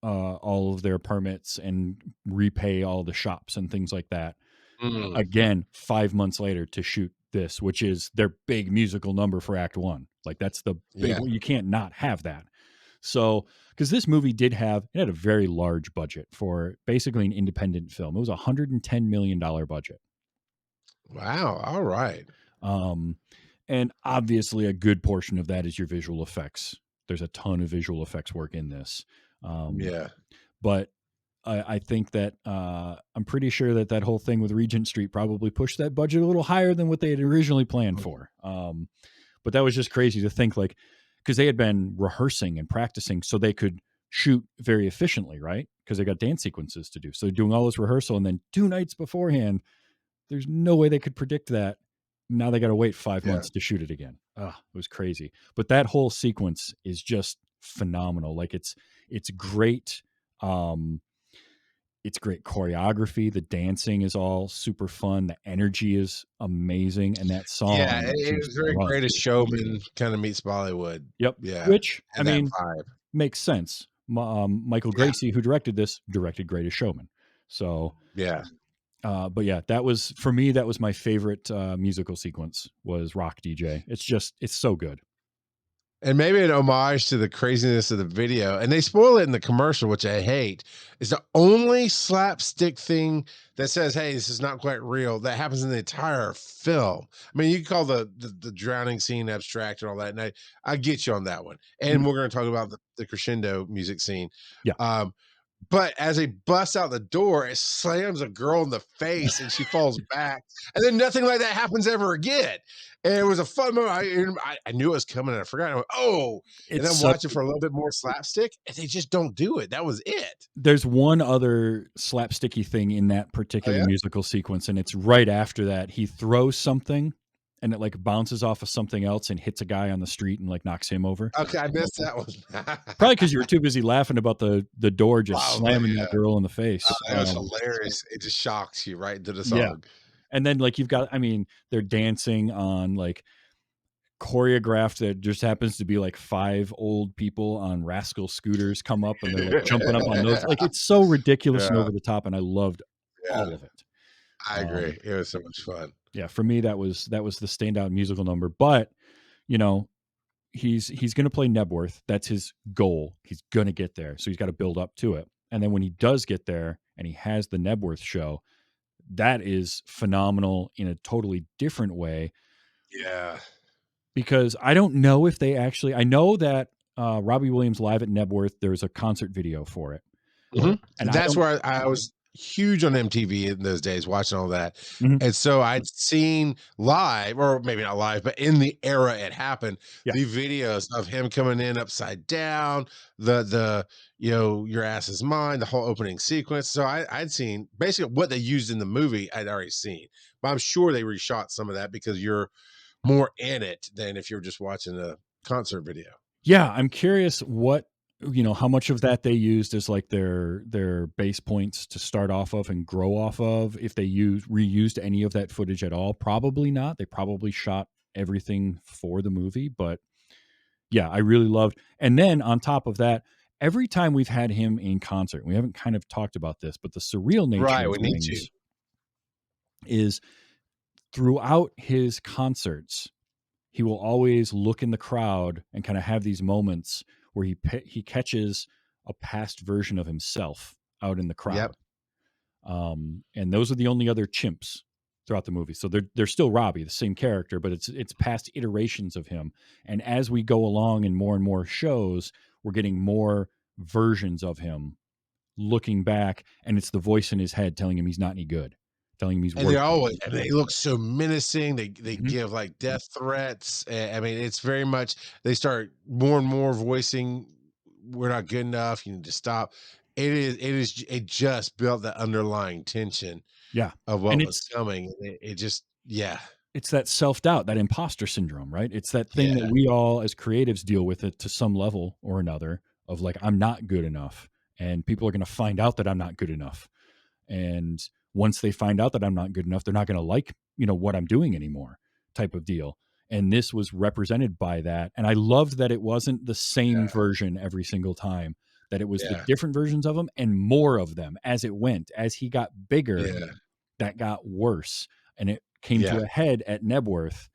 all of their permits and repay all the shops and things like that. Mm, Again, 5 months later to shoot this, which is their big musical number for Act One. Like that's the big yeah. one. You can't not have that. So, because this movie it had a very large budget for basically an independent film. It was $110 million budget. Wow. All right. Um, and obviously, a good portion of that is your visual effects. There's a ton of visual effects work in this. Yeah. But I think that I'm pretty sure that whole thing with Regent Street probably pushed that budget a little higher than what they had originally planned for. But that was just crazy to think, like, because they had been rehearsing and practicing so they could shoot very efficiently, right? Because they got dance sequences to do. So doing all this rehearsal and then 2 nights beforehand, there's no way they could predict that. Now they got to wait 5 Yeah. months to shoot it again. It was crazy. But that whole sequence is just phenomenal. Like it's great. It's great choreography. The dancing is all super fun. The energy is amazing, and that song. Yeah. It was very Greatest Showman kind of meets Bollywood. Yep. Yeah. Which I And that mean vibe. makes sense. Michael Yeah. Gracie, who directed this, directed Greatest Showman. So Yeah. but yeah, that was for me. That was my favorite musical sequence. Was Rock DJ. It's so good. And maybe an homage to the craziness of the video. And they spoil it in the commercial, which I hate. Is the only slapstick thing that says, hey, this is not quite real, that happens in the entire film. I mean, you can call the drowning scene abstract and all that. And I get you on that one. And we're going to talk about the crescendo music scene. Yeah. But as he busts out the door, it slams a girl in the face and she falls back. And then nothing like that happens ever again. And it was a fun moment. I knew it was coming and I forgot. I went, oh, and then watch it for a little bit more slapstick. And they just don't do it. That was it. There's one other slapsticky thing in that particular musical sequence. And it's right after that. He throws something and it like bounces off of something else and hits a guy on the street and like knocks him over. Okay, I missed that one. Probably because you were too busy laughing about the door just slamming that girl in the face. That was hilarious. It just shocks you right into the song. Yeah. And then like you've got, I mean, they're dancing on like choreographed that just happens to be like 5 old people on rascal scooters come up and they're like jumping up on those. Like it's so ridiculous and over the top, and I loved all of it. I agree. It was so much fun. Yeah, for me that was the standout musical number. But you know, he's going to play Nebworth. That's his goal. He's going to get there, so he's got to build up to it. And then when he does get there and he has the Nebworth show, that is phenomenal in a totally different way. Yeah. Because I don't know if they actually, I know that Robbie Williams Live at Nebworth, there's a concert video for it. Mm-hmm. And that's where I was huge on MTV in those days, watching all that. Mm-hmm. And so I'd seen live, or maybe not live, but in the era it happened, the videos of him coming in upside down, the your ass is mine, the whole opening sequence. So I'd seen basically what they used in the movie. I'd already seen, but I'm sure they reshot some of that because you're more in it than if you're just watching a concert video. Yeah, I'm curious what, how much of that they used as like their base points to start off of and grow off of. If they reused any of that footage at all, probably not. They probably shot everything for the movie, but yeah, I really loved. And then on top of that, every time we've had him in concert, we haven't kind of talked about this, but the surreal nature of things is throughout his concerts, he will always look in the crowd and kind of have these moments where he catches a past version of himself out in the crowd. Yep. And those are the only other chimps throughout the movie. So they're still Robbie, the same character, but it's past iterations of him. And as we go along in more and more shows, we're getting more versions of him looking back, and it's the voice in his head telling him he's not any good. Telling him he's and they look so menacing. They give like death threats. I mean, it's very much, they start more and more voicing, we're not good enough, you need to stop. It just built that underlying tension of what was coming. It just it's that self-doubt, that imposter syndrome, right? It's that thing that we all as creatives deal with it to some level or another of like, I'm not good enough and people are going to find out that I'm not good enough. And once they find out that I'm not good enough, they're not going to like, what I'm doing anymore, type of deal. And this was represented by that. And I loved that it wasn't the same version every single time, that it was the different versions of them and more of them as it went. As he got bigger, that got worse. And it came to a head at Nebworth.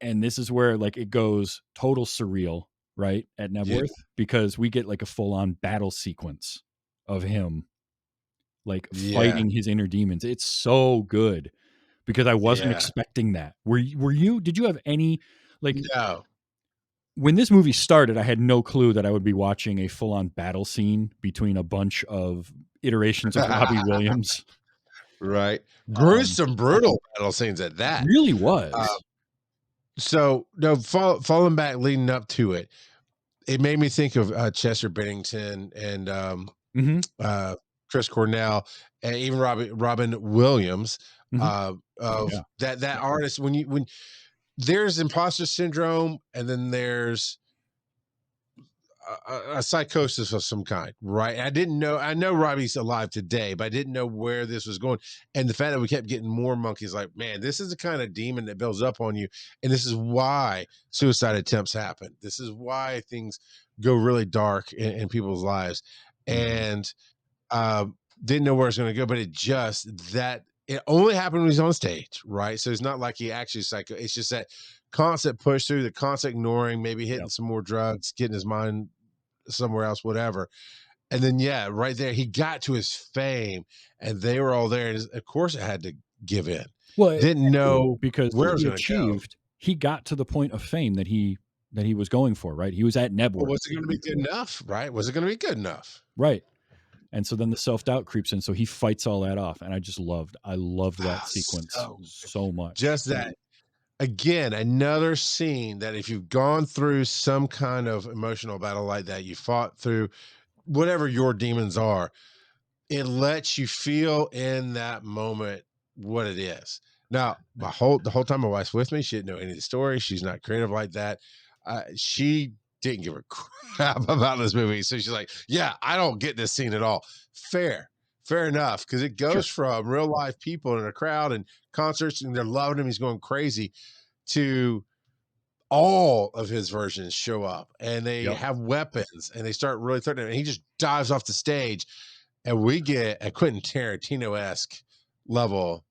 And this is where like it goes total surreal, right? At Nebworth, because we get like a full on battle sequence of him like fighting his inner demons. It's so good because I wasn't expecting that. Did you have any, like, No. when this movie started, I had no clue that I would be watching a full on battle scene between a bunch of iterations of Robbie Williams. Right. Gruesome, brutal battle scenes at that. Really was. So no, falling back leading up to it, it made me think of Chester Bennington and Chris Cornell and even Robin Williams. That artist, when there's imposter syndrome and then there's a psychosis of some kind, right? I know Robbie's alive today, but I didn't know where this was going. And the fact that we kept getting more monkeys, like, man, this is the kind of demon that builds up on you. And this is why suicide attempts happen. This is why things go really dark in people's lives. And didn't know where it's going to go, but it only happened when he's on stage, right? So it's not like he actually psycho. It's just that constant push through, the constant ignoring, maybe hitting some more drugs, getting his mind somewhere else, whatever. And then, right there, he got to his fame and they were all there. And of course it had to give in. Well, didn't know because where it was he going to go. He got to the point of fame that he was going for, right? He was at Nebworth. Well, was it going to be good enough, right? Was it going to be good enough? Right. And so then the self-doubt creeps in. So he fights all that off. And I loved that sequence so much. Just that. Again, another scene that if you've gone through some kind of emotional battle like that, you fought through whatever your demons are, it lets you feel in that moment what it is. Now, the whole time my wife's with me, she didn't know any of the story. She's not creative like that. She didn't give a crap about this movie. So she's like, yeah, I don't get this scene at all. Fair enough. Cause it goes from real life people in a crowd and concerts and they're loving him. He's going crazy to all of his versions show up and they have weapons and they start really threatening him. And he just dives off the stage and we get a Quentin Tarantino-esque level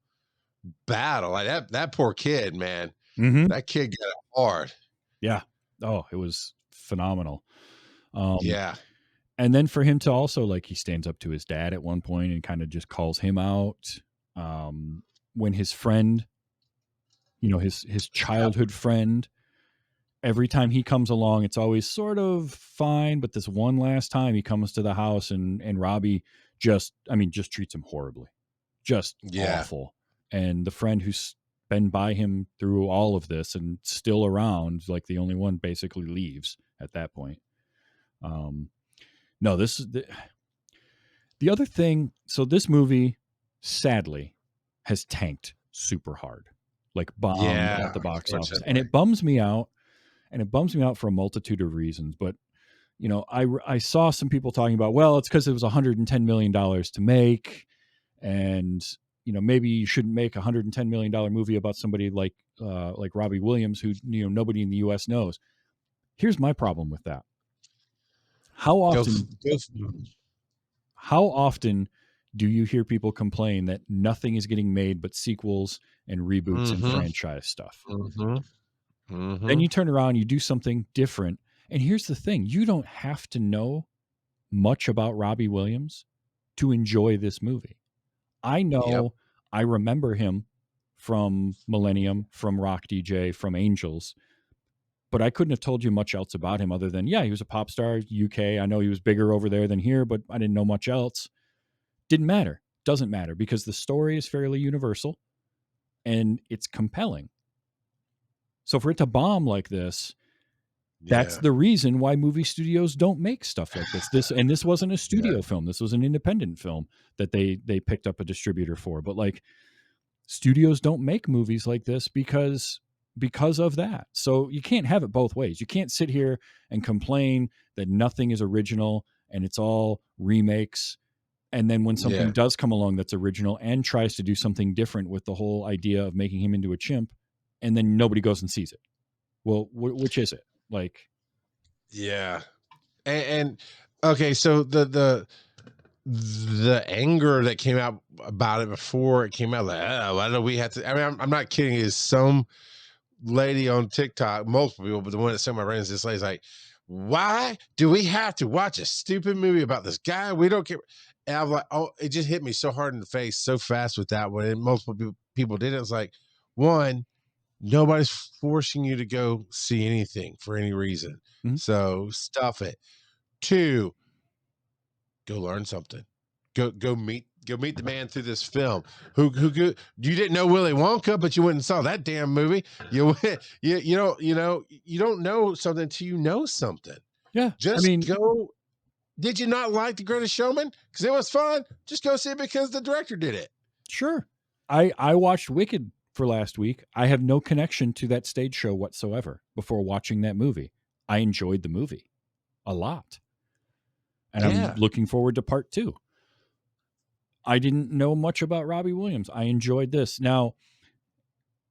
battle. Like that poor kid, man. That kid got it hard. Yeah. Oh, it was phenomenal. And then for him to also, like, he stands up to his dad at one point and kind of just calls him out. When his friend, his childhood friend, every time he comes along, it's always sort of fine. But this one last time he comes to the house and Robbie just treats him horribly, just awful. And the friend who's been by him through all of this and still around, like the only one, basically leaves at that point. No, this is the other thing. So this movie, sadly, has tanked super hard, like bombed at the box office. And it bums me out. And it bums me out for a multitude of reasons. But, I saw some people talking about, well, it's because it was $110 million to make. And, maybe you shouldn't make a $110 million movie about somebody like Robbie Williams, who, nobody in the U.S. knows. Here's my problem with that. How often do you hear people complain that nothing is getting made but sequels and reboots and franchise stuff? Then you turn around, you do something different. And here's the thing. You don't have to know much about Robbie Williams to enjoy this movie. I know I remember him from Millennium, from Rock DJ, from Angels, but I couldn't have told you much else about him other than, he was a pop star, UK. I know he was bigger over there than here, but I didn't know much else. Didn't matter. Doesn't matter because the story is fairly universal and it's compelling. So for it to bomb like this, that's the reason why movie studios don't make stuff like this. This wasn't a studio film. This was an independent film that they picked up a distributor for. But like, studios don't make movies like this because of that. So you can't have it both ways. You can't sit here and complain that nothing is original and it's all remakes And then when something Yeah. does come along that's original and tries to do something different with the whole idea of making him into a chimp, and then nobody goes and sees it. Well, which is it? Like, Yeah. And okay, so the anger that came out about it before it came out, like, oh, why do we have to? I mean, I'm not kidding. Is some lady on TikTok, multiple people, but the one that sent my brains, this lady's like, why do we have to watch a stupid movie about this guy? We don't care. And I'm like, oh, it just hit me so hard in the face so fast with that one. And multiple people did it. It's like, one, nobody's forcing you to go see anything for any reason. Mhm. So stuff it. Two, go learn something. Go meet the man through this film. Who you didn't know Willy Wonka, but you went and saw that damn movie. You don't know something until you know something. yeah, Just go. Did you not like The Greatest Showman? Because it was fun. Just go see it because the director did it. sure. I watched Wicked for last week. I have no connection to that stage show whatsoever before watching that movie. I enjoyed the movie a lot. And I'm Yeah. looking forward to part 2. I didn't know much about Robbie Williams. I enjoyed this. Now,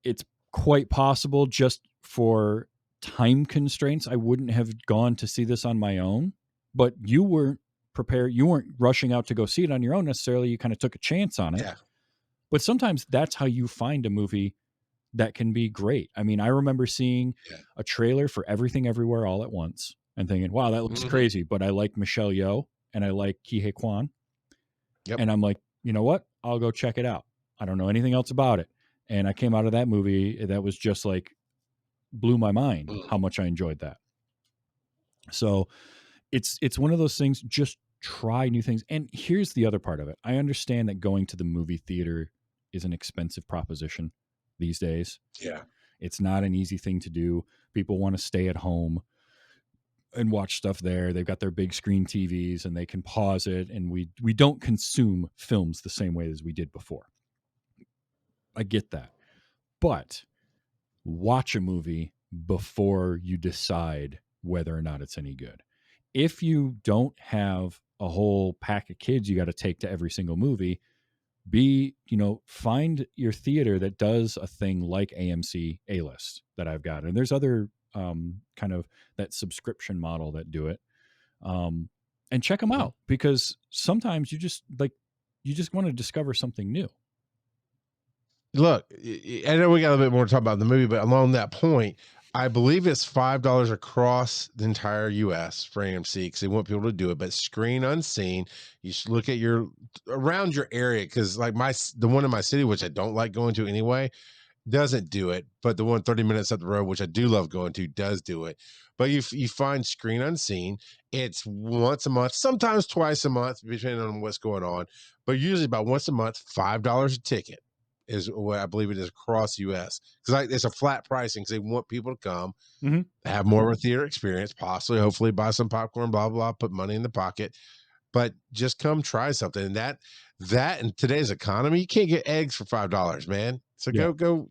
it's quite possible just for time constraints, I wouldn't have gone to see this on my own, but you weren't prepared. You weren't rushing out to go see it on your own necessarily. You kind of took a chance on it. Yeah. But sometimes that's how you find a movie that can be great. I mean, I remember seeing Yeah. a trailer for Everything Everywhere All at Once and thinking, wow, that looks Mhm. crazy. But I like Michelle Yeoh and I like Kihei Kwan. Yep. And I'm like, you know what? I'll go check it out. I don't know anything else about it. And I came out of that movie that was just like, blew my mind how much I enjoyed that. So it's one of those things, just try new things. And here's the other part of it. I understand that going to the movie theater is an expensive proposition these days. Yeah. It's not an easy thing to do. People want to stay at home and watch stuff there. They've got their big screen TVs and they can pause it, and we don't consume films the same way as we did before. I get that. But watch a movie before you decide whether or not it's any good. If you don't have a whole pack of kids you got to take to every single movie, find your theater that does a thing like AMC A-List that I've got. And there's other kind of that subscription model that do it. And check them out, because sometimes you just want to discover something new. Look, I know we got a bit more to talk about in the movie, but along that point, I believe it's $5 across the entire US for AMC because they want people to do it, but screen unseen. You should look at around your area, because like the one in my city, which I don't like going to anyway, doesn't do it, but the one 30 minutes up the road, which I do love going to, does do it. But you find screen unseen. It's once a month, sometimes twice a month, depending on what's going on, but usually about once a month, $5 a ticket is what I believe it is across US, because it's a flat pricing because they want people to come, have more of a theater experience, possibly, hopefully buy some popcorn, blah, blah, put money in the pocket, but just come try something. And that in today's economy, you can't get eggs for $5, man. So go.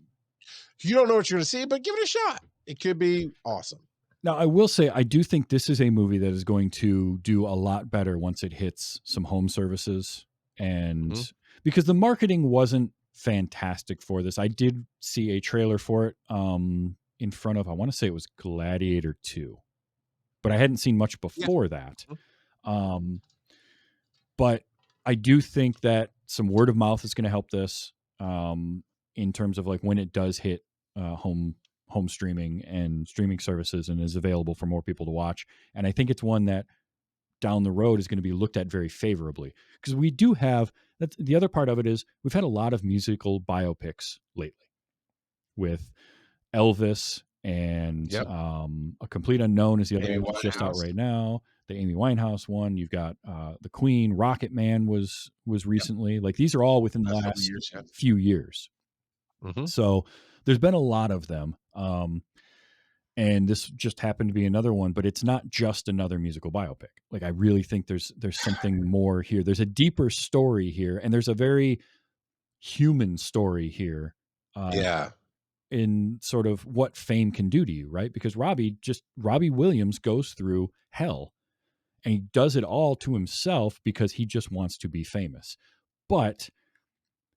You don't know what you're going to see, but give it a shot. It could be awesome. Now, I will say, I do think this is a movie that is going to do a lot better once it hits some home services. And because the marketing wasn't fantastic for this, I did see a trailer for it in front of, I want to say it was Gladiator 2, but I hadn't seen much before that. But I do think that some word of mouth is going to help this in terms of like when it does hit home streaming and streaming services and is available for more people to watch. And I think it's one that down the road is going to be looked at very favorably, because we do have that's the other part of it is we've had a lot of musical biopics lately with Elvis and A Complete Unknown is the other one that's just out right now. The Amy Winehouse one. You've got the Queen. Rocket Man was recently. Like these are all within the last few years. So there's been a lot of them. And this just happened to be another one, but it's not just another musical biopic. Like I really think there's something more here. There's a deeper story here, and there's a very human story here. In sort of what fame can do to you, right? Because Robbie Williams goes through hell, And he does it all to himself because he just wants to be famous. But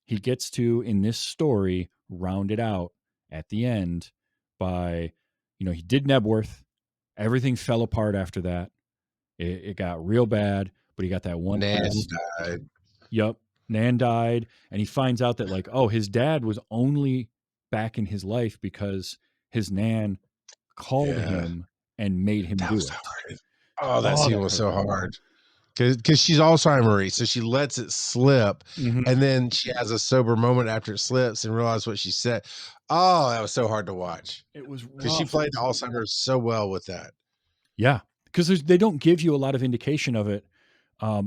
he gets to, in this story, round it out at the end by, he did Nebworth. Everything fell apart after that. It got real bad, but he got that one Nan last. died. Yep. Nan died. And he finds out that, like, oh, his dad was only back in his life because his Nan called Yeah, him and made him that do was it. hard. Oh, that Oh, scene that was hurt. so hard. Because she's Alzheimer's, so she lets it slip, Mhm. and then she has a sober moment after it slips and realizes what she said. Oh, that was so hard to watch It was because she rough. played Alzheimer's so well with that. Yeah. Because they don't give you a lot of indication of it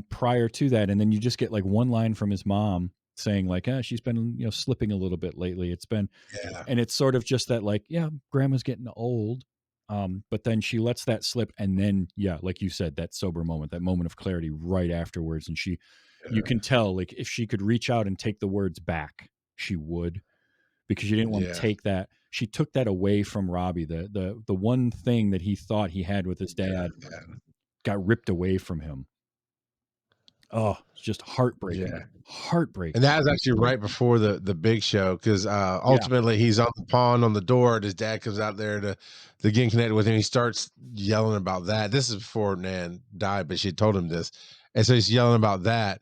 prior to that. And then you just get like one line from his mom saying, like, she's been, slipping a little bit lately. It's been, Yeah, and it's sort of just that, like, yeah, grandma's getting old. But then she lets that slip. And then, yeah, like you said, that sober moment, that moment of clarity right afterwards. And you yeah, can tell, like, if she could reach out and take the words back, she would, because you didn't want to yeah, take that. She took that away from Robbie. The one thing that he thought he had with his dad yeah, got ripped away from him. Oh, it's just heartbreaking. yeah. And Heartbreaking. that was actually right before the big show because Yeah. ultimately he's on the pond on the door, and his dad comes out there to get connected with him. He starts yelling about that. This is before Nan died, but she told him this, and so he's yelling about that.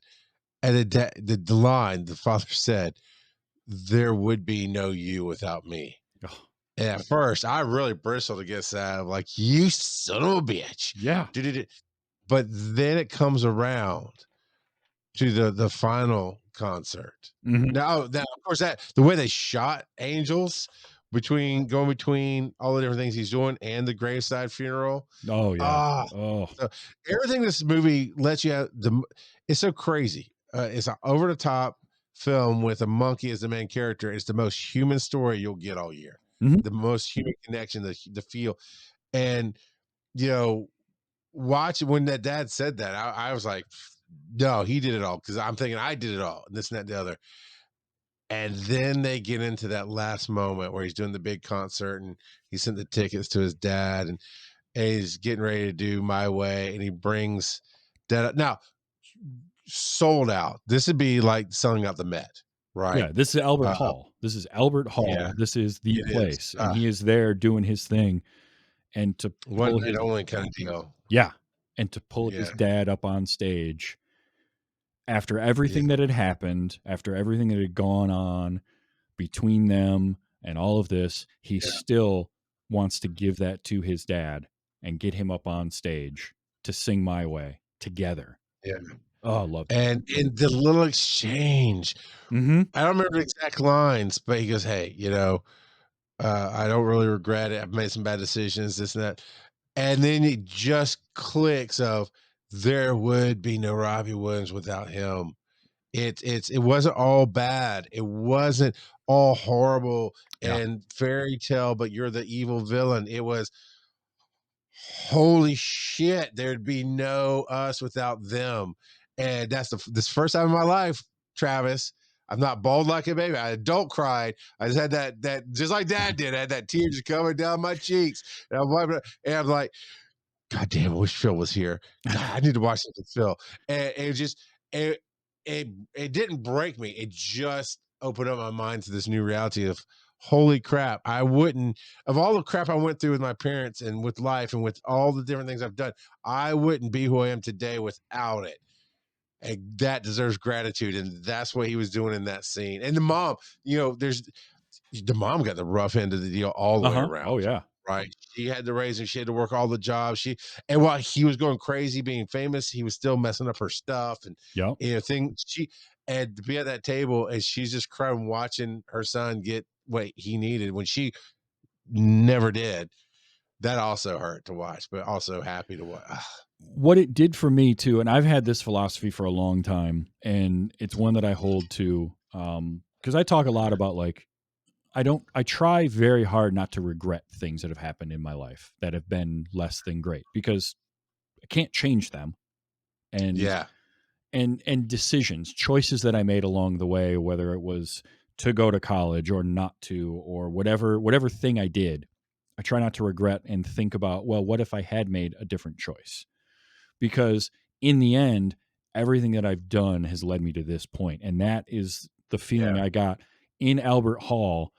And the line the father said, "There would be no you without me." Oh, And at first, I really bristled against that. I'm like, "You son of a bitch!" yeah. Dude. But then it comes around to the final concert. Mhm. Now, of course, that the way they shot Angels between all the different things he's doing and the graveside funeral. Oh, yeah. Ah, Oh, so everything this movie lets you have it's so crazy. It's an over the top film with a monkey as the main character. It's the most human story you'll get all year. mhm. The most human connection, the feel, and you know, watch when that dad said that, I was like, no, he did it all because I'm thinking I did it all, and this and that, and the other. And then they get into that last moment where he's doing the big concert and he sent the tickets to his dad and he's getting ready to do My Way and he brings that now sold out. This would be like selling out the Met, right? Yeah, this is Albert Uh, Hall. This is Albert yeah, Hall. This is the it is. place, and he is there doing his thing, and to One pull night his only kind of deal. yeah, and to pull his Yeah, dad up on stage after yeah, everything that had happened, after everything that had gone on between them and all of this, he yeah, still wants to give that to his dad and get him up on stage to sing My Way together. yeah. Oh, I love that. And in the little exchange, Mhm. I don't remember the exact lines, but he goes, "Hey, I don't really regret it. I've made some bad decisions, this and that." And then it just clicks of there would be no Robbie Williams without him. It wasn't all bad. It wasn't all horrible Yeah. and fairy tale, but you're the evil villain. It was holy shit, there'd be no us without them. And that's this first time in my life, Travis. I'm not bald like a baby. I don't cry. I just had that just like dad did. I had that tear just coming down my cheeks. And I'm wiping it, and I'm like, God damn, I wish Phil was here. God, I need to watch this with Phil. And it just it it didn't break me. It just opened up my mind to this new reality of holy crap. I wouldn't of all the crap I went through with my parents and with life and with all the different things I've done, I wouldn't be who I am today without it. And that deserves gratitude. And that's what he was doing in that scene. And the mom, there's the mom got the rough end of the deal all the way Uh-huh. Oh, around, yeah. right? She had to raise him. She had to work all the jobs. And while he was going crazy being famous, he was still messing up her stuff and Yep. things. And to be at that table and she's just crying, watching her son get what he needed when she never did. That also hurt to watch, but also happy to watch. What it did for me too, and I've had this philosophy for a long time, and it's one that I hold to, because I talk a lot about, like, I try very hard not to regret things that have happened in my life that have been less than great, because I can't change them. And Yeah, and decisions, choices that I made along the way, whether it was to go to college or not to, or whatever thing I did, I try not to regret and think about, well, what if I had made a different choice? because in the end, everything that I've done has led me to this point. And that is the feeling I got in Albert Hall.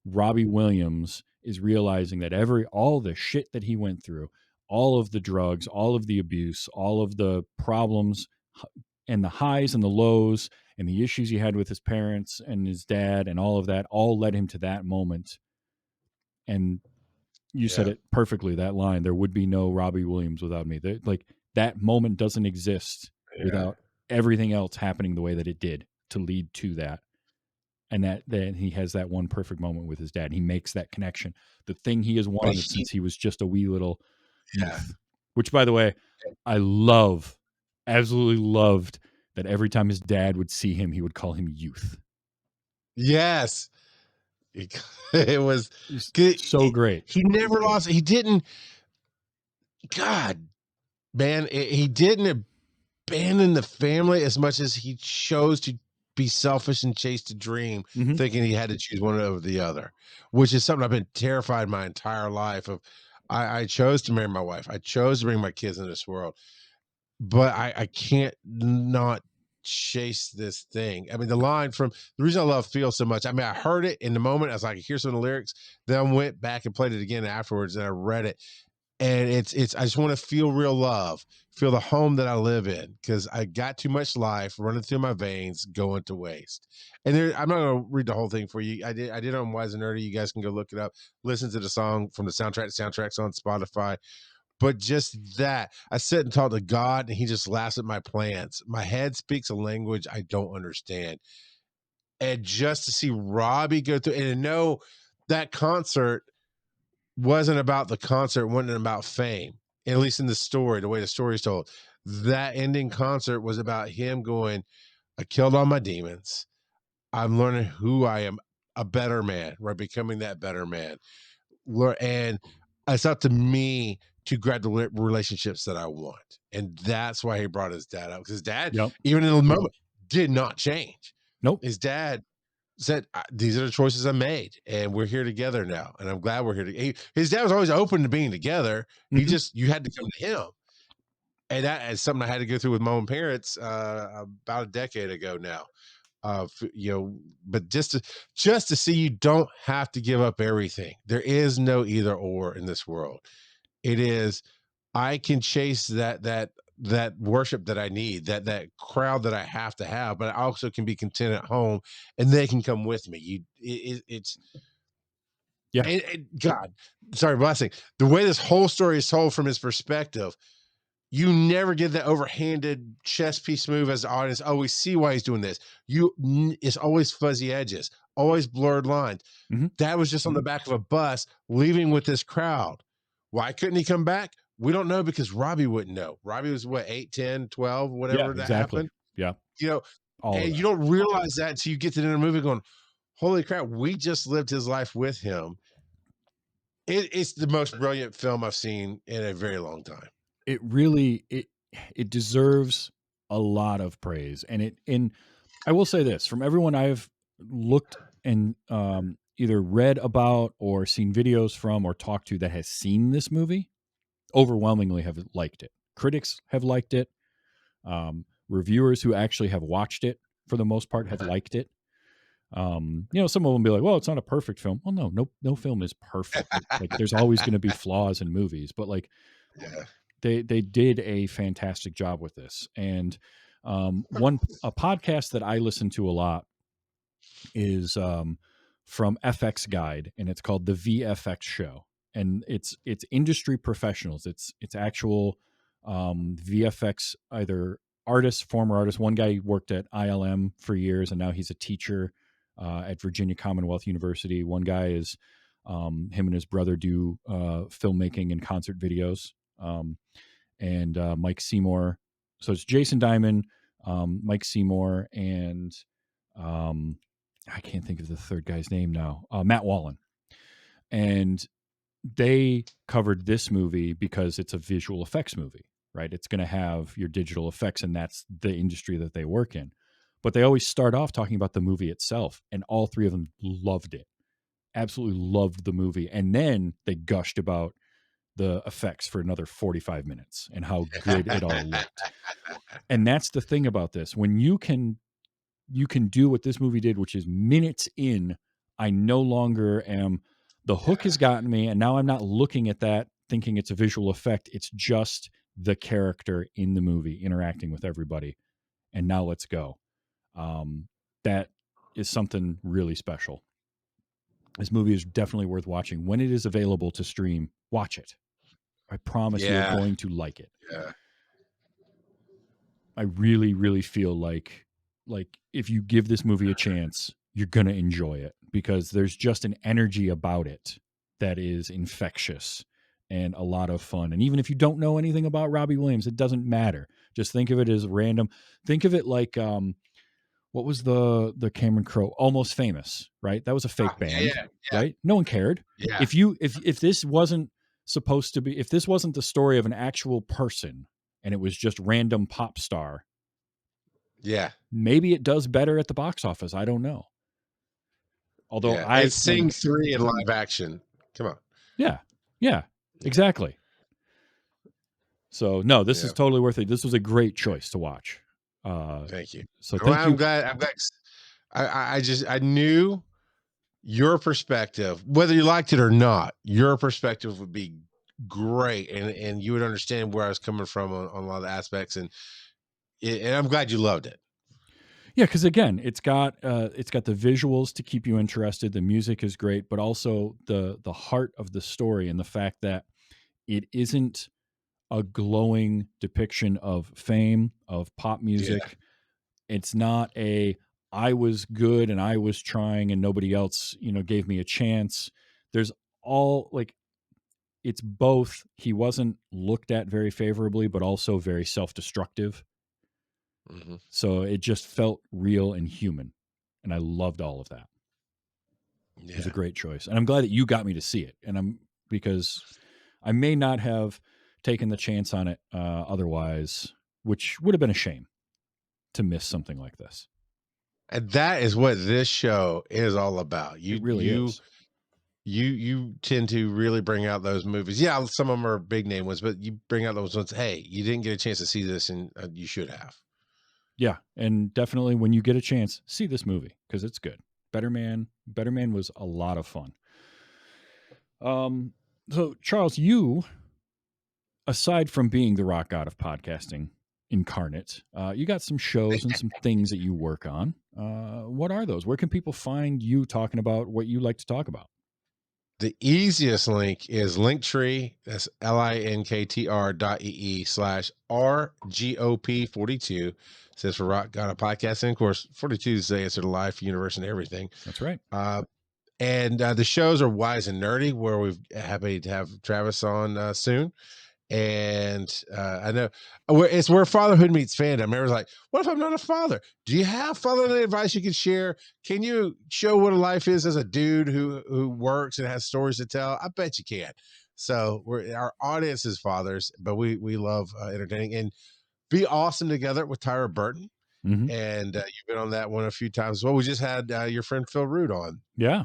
Robbie Williams is realizing that all the shit that he went through, all of the drugs, all of the abuse, all of the problems and the highs and the lows and the issues he had with his parents and his dad and all of that all led him to that moment. And you said it perfectly, that line, there would be no Robbie Williams without me. Like that moment doesn't exist without everything else happening the way that it did to lead to that. And that then he has that one perfect moment with his dad. He makes that connection. The thing he has wanted since he was just a wee little youth. Which, by the way, I absolutely loved that every time his dad would see him, he would call him youth. Yes. It was so great. He never lost. He didn't. God, man, he didn't abandon the family as much as he chose to be selfish and chase the dream, thinking he had to choose one over the other, which is something I've been terrified my entire life of. I chose to marry my wife. I chose to bring my kids into this world, but I can't not chase this thing. I mean, the line from the reason I love Feel so much. I mean, I heard it in the moment. I was like, here's some of the lyrics. Then I went back and played it again afterwards, and I read it. And it's I just want to feel real love, feel the home that I live in, because I got too much life running through my veins, going to waste. And I'm not going to read the whole thing for you. I did on Wise and Nerdy. You guys can go look it up, listen to the song from the soundtrack. The soundtrack's on Spotify. But just that, I sit and talk to God, and he just laughs at my plans. My head speaks a language I don't understand. And just to see Robbie go through and to know that concert wasn't about the concert, wasn't about fame, at least in the story, the way the story is told. That ending concert was about him going, I killed all my demons. I'm learning who I am, a better man, right? Becoming that better man. And it's up to me to grab the relationships that I want. And that's why he brought his dad up, because his dad, even in the moment, did not change. Nope. His dad said, these are the choices I made, and we're here together now. And I'm glad we're here. His dad was always open to being together. You had to come to him. And that is something I had to go through with my own parents about a decade ago now. But just to see you don't have to give up everything. There is no either or in this world. It is, I can chase that worship that I need, that crowd that I have to have, but I also can be content at home, and they can come with me. It's God, sorry, blessing. The way this whole story is told from his perspective, you never get that overhanded chess piece move as the audience. Oh, we see why he's doing this. It's always fuzzy edges, always blurred lines. That was just on the back of a bus leaving with this crowd. Why couldn't he come back? We don't know, because Robbie wouldn't know. Robbie was what, 8, 10, 12, whatever that happened. Yeah. And you don't realize that until you get to the end of the movie going, holy crap, we just lived his life with him. It's the most brilliant film I've seen in a very long time. It really, it deserves a lot of praise. And I will say this, from everyone I've looked and either read about or seen videos from or talked to that has seen this movie, overwhelmingly have liked it. Critics have liked it. Reviewers who actually have watched it, for the most part, have liked it. Some of them be like, well, it's not a perfect film. Well, no film is perfect. Like there's always going to be flaws in movies, but like they did a fantastic job with this. And a podcast that I listen to a lot is from FX Guide, and it's called the VFX Show. And it's industry professionals. It's actual VFX, either artists, former artists. One guy worked at ILM for years, and now he's a teacher at Virginia Commonwealth University. One guy is him and his brother do filmmaking and concert videos. And Mike Seymour. So it's Jason Diamond, Mike Seymour, and I can't think of the third guy's name now. Matt Wallen. And they covered this movie because it's a visual effects movie, right? It's going to have your digital effects, and that's the industry that they work in. But they always start off talking about the movie itself, and all three of them loved it. Absolutely loved the movie. And then they gushed about the effects for another 45 minutes and how good it all looked. And that's the thing about this. When you can do what this movie did, which is minutes in, I no longer am, the hook has gotten me, and now I'm not looking at that thinking it's a visual effect. It's just the character in the movie interacting with everybody. And now let's go. That is something really special. This movie is definitely worth watching. When it is available to stream, watch it. I promise you're going to like it. Yeah. I really, really feel like if you give this movie a chance, you're going to enjoy it because there's just an energy about it that is infectious and a lot of fun. And even if you don't know anything about Robbie Williams, it doesn't matter. Just think of it as random. Think of it like what was the Cameron Crowe Almost Famous, right? That was a fake band, right? No one cared. Yeah. If this wasn't supposed to be, if this wasn't the story of an actual person and it was just random pop star, maybe it does better at the box office. I don't know. Although and Sing 3 in live action. Come on. Yeah, exactly. So no, this is totally worth it. This was a great choice to watch. Thank you. So thank you. I'm glad. I knew your perspective, whether you liked it or not, your perspective would be great, and you would understand where I was coming from on a lot of the aspects, and I'm glad you loved it. Yeah, because again, it's got the visuals to keep you interested. The music is great, but also the heart of the story and the fact that it isn't a glowing depiction of fame, of pop music. Yeah. It's not I was good and I was trying and nobody else, gave me a chance. There's it's both. He wasn't looked at very favorably, but also very self-destructive. Mm-hmm. So it just felt real and human. And I loved all of that. Yeah. It was a great choice. And I'm glad that you got me to see it. And because I may not have taken the chance on it otherwise, which would have been a shame to miss something like this. And that is what this show is all about. It really is. You tend to really bring out those movies. Yeah, some of them are big name ones, but you bring out those ones. Hey, you didn't get a chance to see this, and you should have. Yeah, and definitely when you get a chance, see this movie because it's good. Better Man was a lot of fun. So Charles, you, aside from being the rock god of podcasting incarnate, you got some shows and some things that you work on. What are those? Where can people find you talking about what you like to talk about? The easiest link is Linktree. That's linktr.ee/RGOP42. Says for Rock God of Podcasting. Of course, 42 is the answer to life, universe, and everything. That's right. And the shows are Wise and Nerdy, where we're happy to have Travis on soon. And I know it's where fatherhood meets fandom. Everyone's like, what if I'm not a father? Do you have fatherly advice you can share? Can you show what a life is as a dude who works and has stories to tell? I bet you can. So our audience is fathers, but we love entertaining and Be Awesome Together with Tyra Burton. Mm-hmm. And you've been on that one a few times. Well, we just had your friend Phil Root on. Yeah.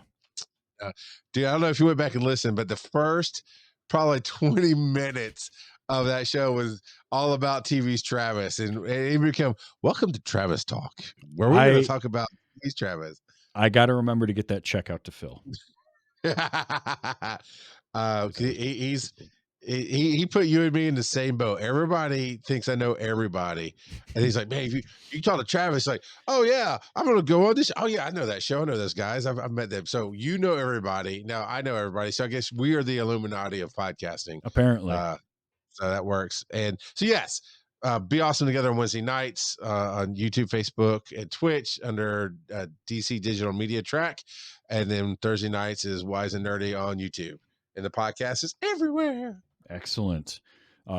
Dude, I don't know if you went back and listened, but the first probably 20 minutes of that show was all about TV's Travis, and it became Welcome to Travis Talk, where we're going to talk about TV's Travis. I got to remember to get that check out to Phil. He put you and me in the same boat. Everybody thinks I know everybody, and he's like, man, if you talk to Travis, like, oh yeah, I'm gonna go on this. Oh yeah, I know that show. I know those guys. I've met them. So you know everybody. Now I know everybody. So I guess we are the Illuminati of podcasting. Apparently, so that works. And so yes, Be Awesome Together on Wednesday nights on YouTube, Facebook, and Twitch under DC Digital Media Track, and then Thursday nights is Wise and Nerdy on YouTube. And the podcast is everywhere. Excellent.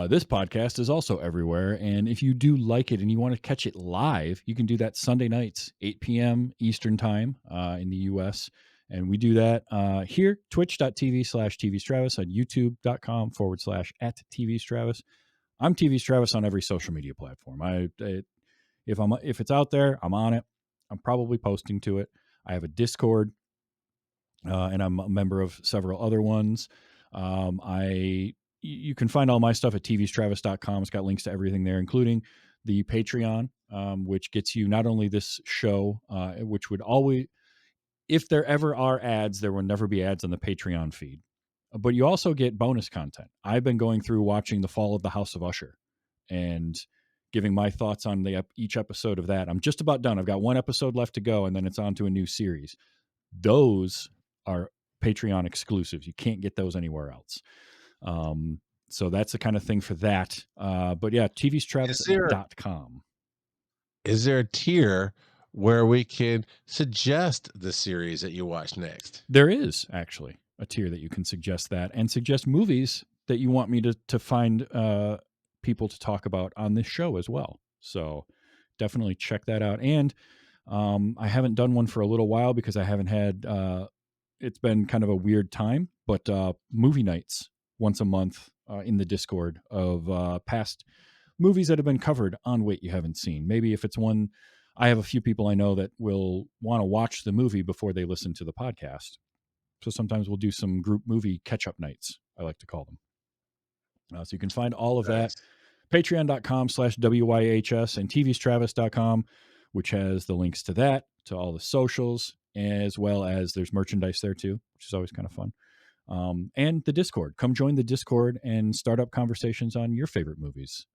This podcast is also everywhere. And if you do like it and you want to catch it live, you can do that Sunday nights, 8 p.m. Eastern time in the U.S. And we do that here, twitch.tv/TVstravis, on youtube.com/@TVstravis. I'm TV Travis on every social media platform. If it's out there, I'm on it. I'm probably posting to it. I have a Discord, and I'm a member of several other ones. I you can find all my stuff at tvstravis.com. It's got links to everything there, including the Patreon, which gets you not only this show, which would always, if there ever are ads, there will never be ads on the Patreon feed. But you also get bonus content. I've been going through watching The Fall of the House of Usher and giving my thoughts on each episode of that. I'm just about done. I've got one episode left to go, and then it's on to a new series. Those are Patreon exclusives. You can't get those anywhere else. So that's the kind of thing for that. But yeah, tvstravis.com. Is there a tier where we can suggest the series that you watch next? There is actually a tier that you can suggest that, and suggest movies that you want me to find people to talk about on this show as well. So definitely check that out. And I haven't done one for a little while because I haven't had, it's been kind of a weird time, but movie nights once a month in the Discord of past movies that have been covered on Wait You Haven't Seen. Maybe if it's one, I have a few people I know that will want to watch the movie before they listen to the podcast. So sometimes we'll do some group movie catch-up nights, I like to call them. So you can find all of that, patreon.com/WYHS and tvstravis.com, which has the links to that, to all the socials, as well as there's merchandise there too, which is always kind of fun. And the Discord. Come join the Discord and start up conversations on your favorite movies.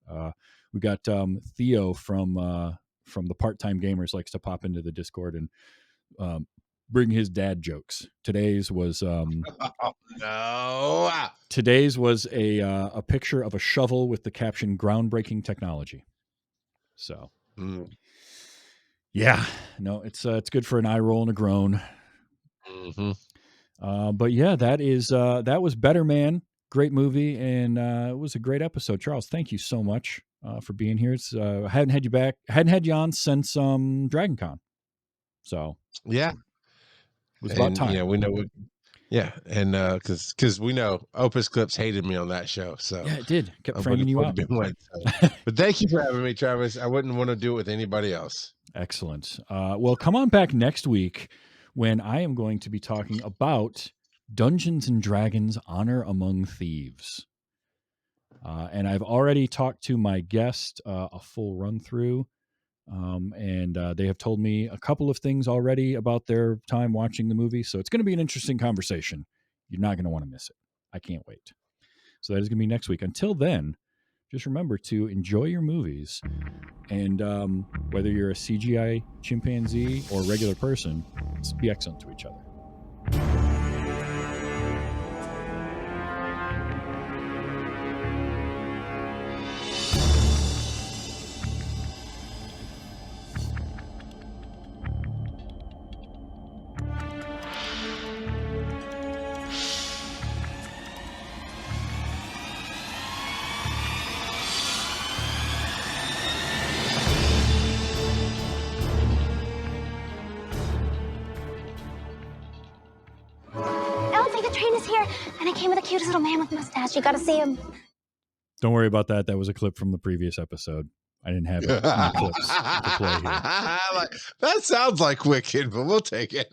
We got Theo from the Part-Time Gamers likes to pop into the Discord and bring his dad jokes. Today's was Today's was a picture of a shovel with the caption "groundbreaking technology." So, yeah, no, it's good for an eye roll and a groan. But yeah, that was Better Man. Great movie, and it was a great episode. Charles, thank you so much for being here. It's I hadn't had you on since Dragon Con. So yeah, it was about time. Yeah, we know. And because we know Opus Clips hated me on that show, so yeah, it did. Kept framing you out. But thank you for having me, Travis. I wouldn't want to do it with anybody else. Excellent. Well, come on back next week when I am going to be talking about Dungeons and Dragons: Honor Among Thieves. And I've already talked to my guest a full run through. And they have told me a couple of things already about their time watching the movie. So it's going to be an interesting conversation. You're not going to want to miss it. I can't wait. So that is going to be next week. Until then, just remember to enjoy your movies. And whether you're a CGI chimpanzee or a regular person, let's be excellent to each other. Cutest little man with a mustache. You gotta see him. Don't worry about that. That was a clip from the previous episode. I didn't have any clips to play here. That sounds like Wicked, but we'll take it.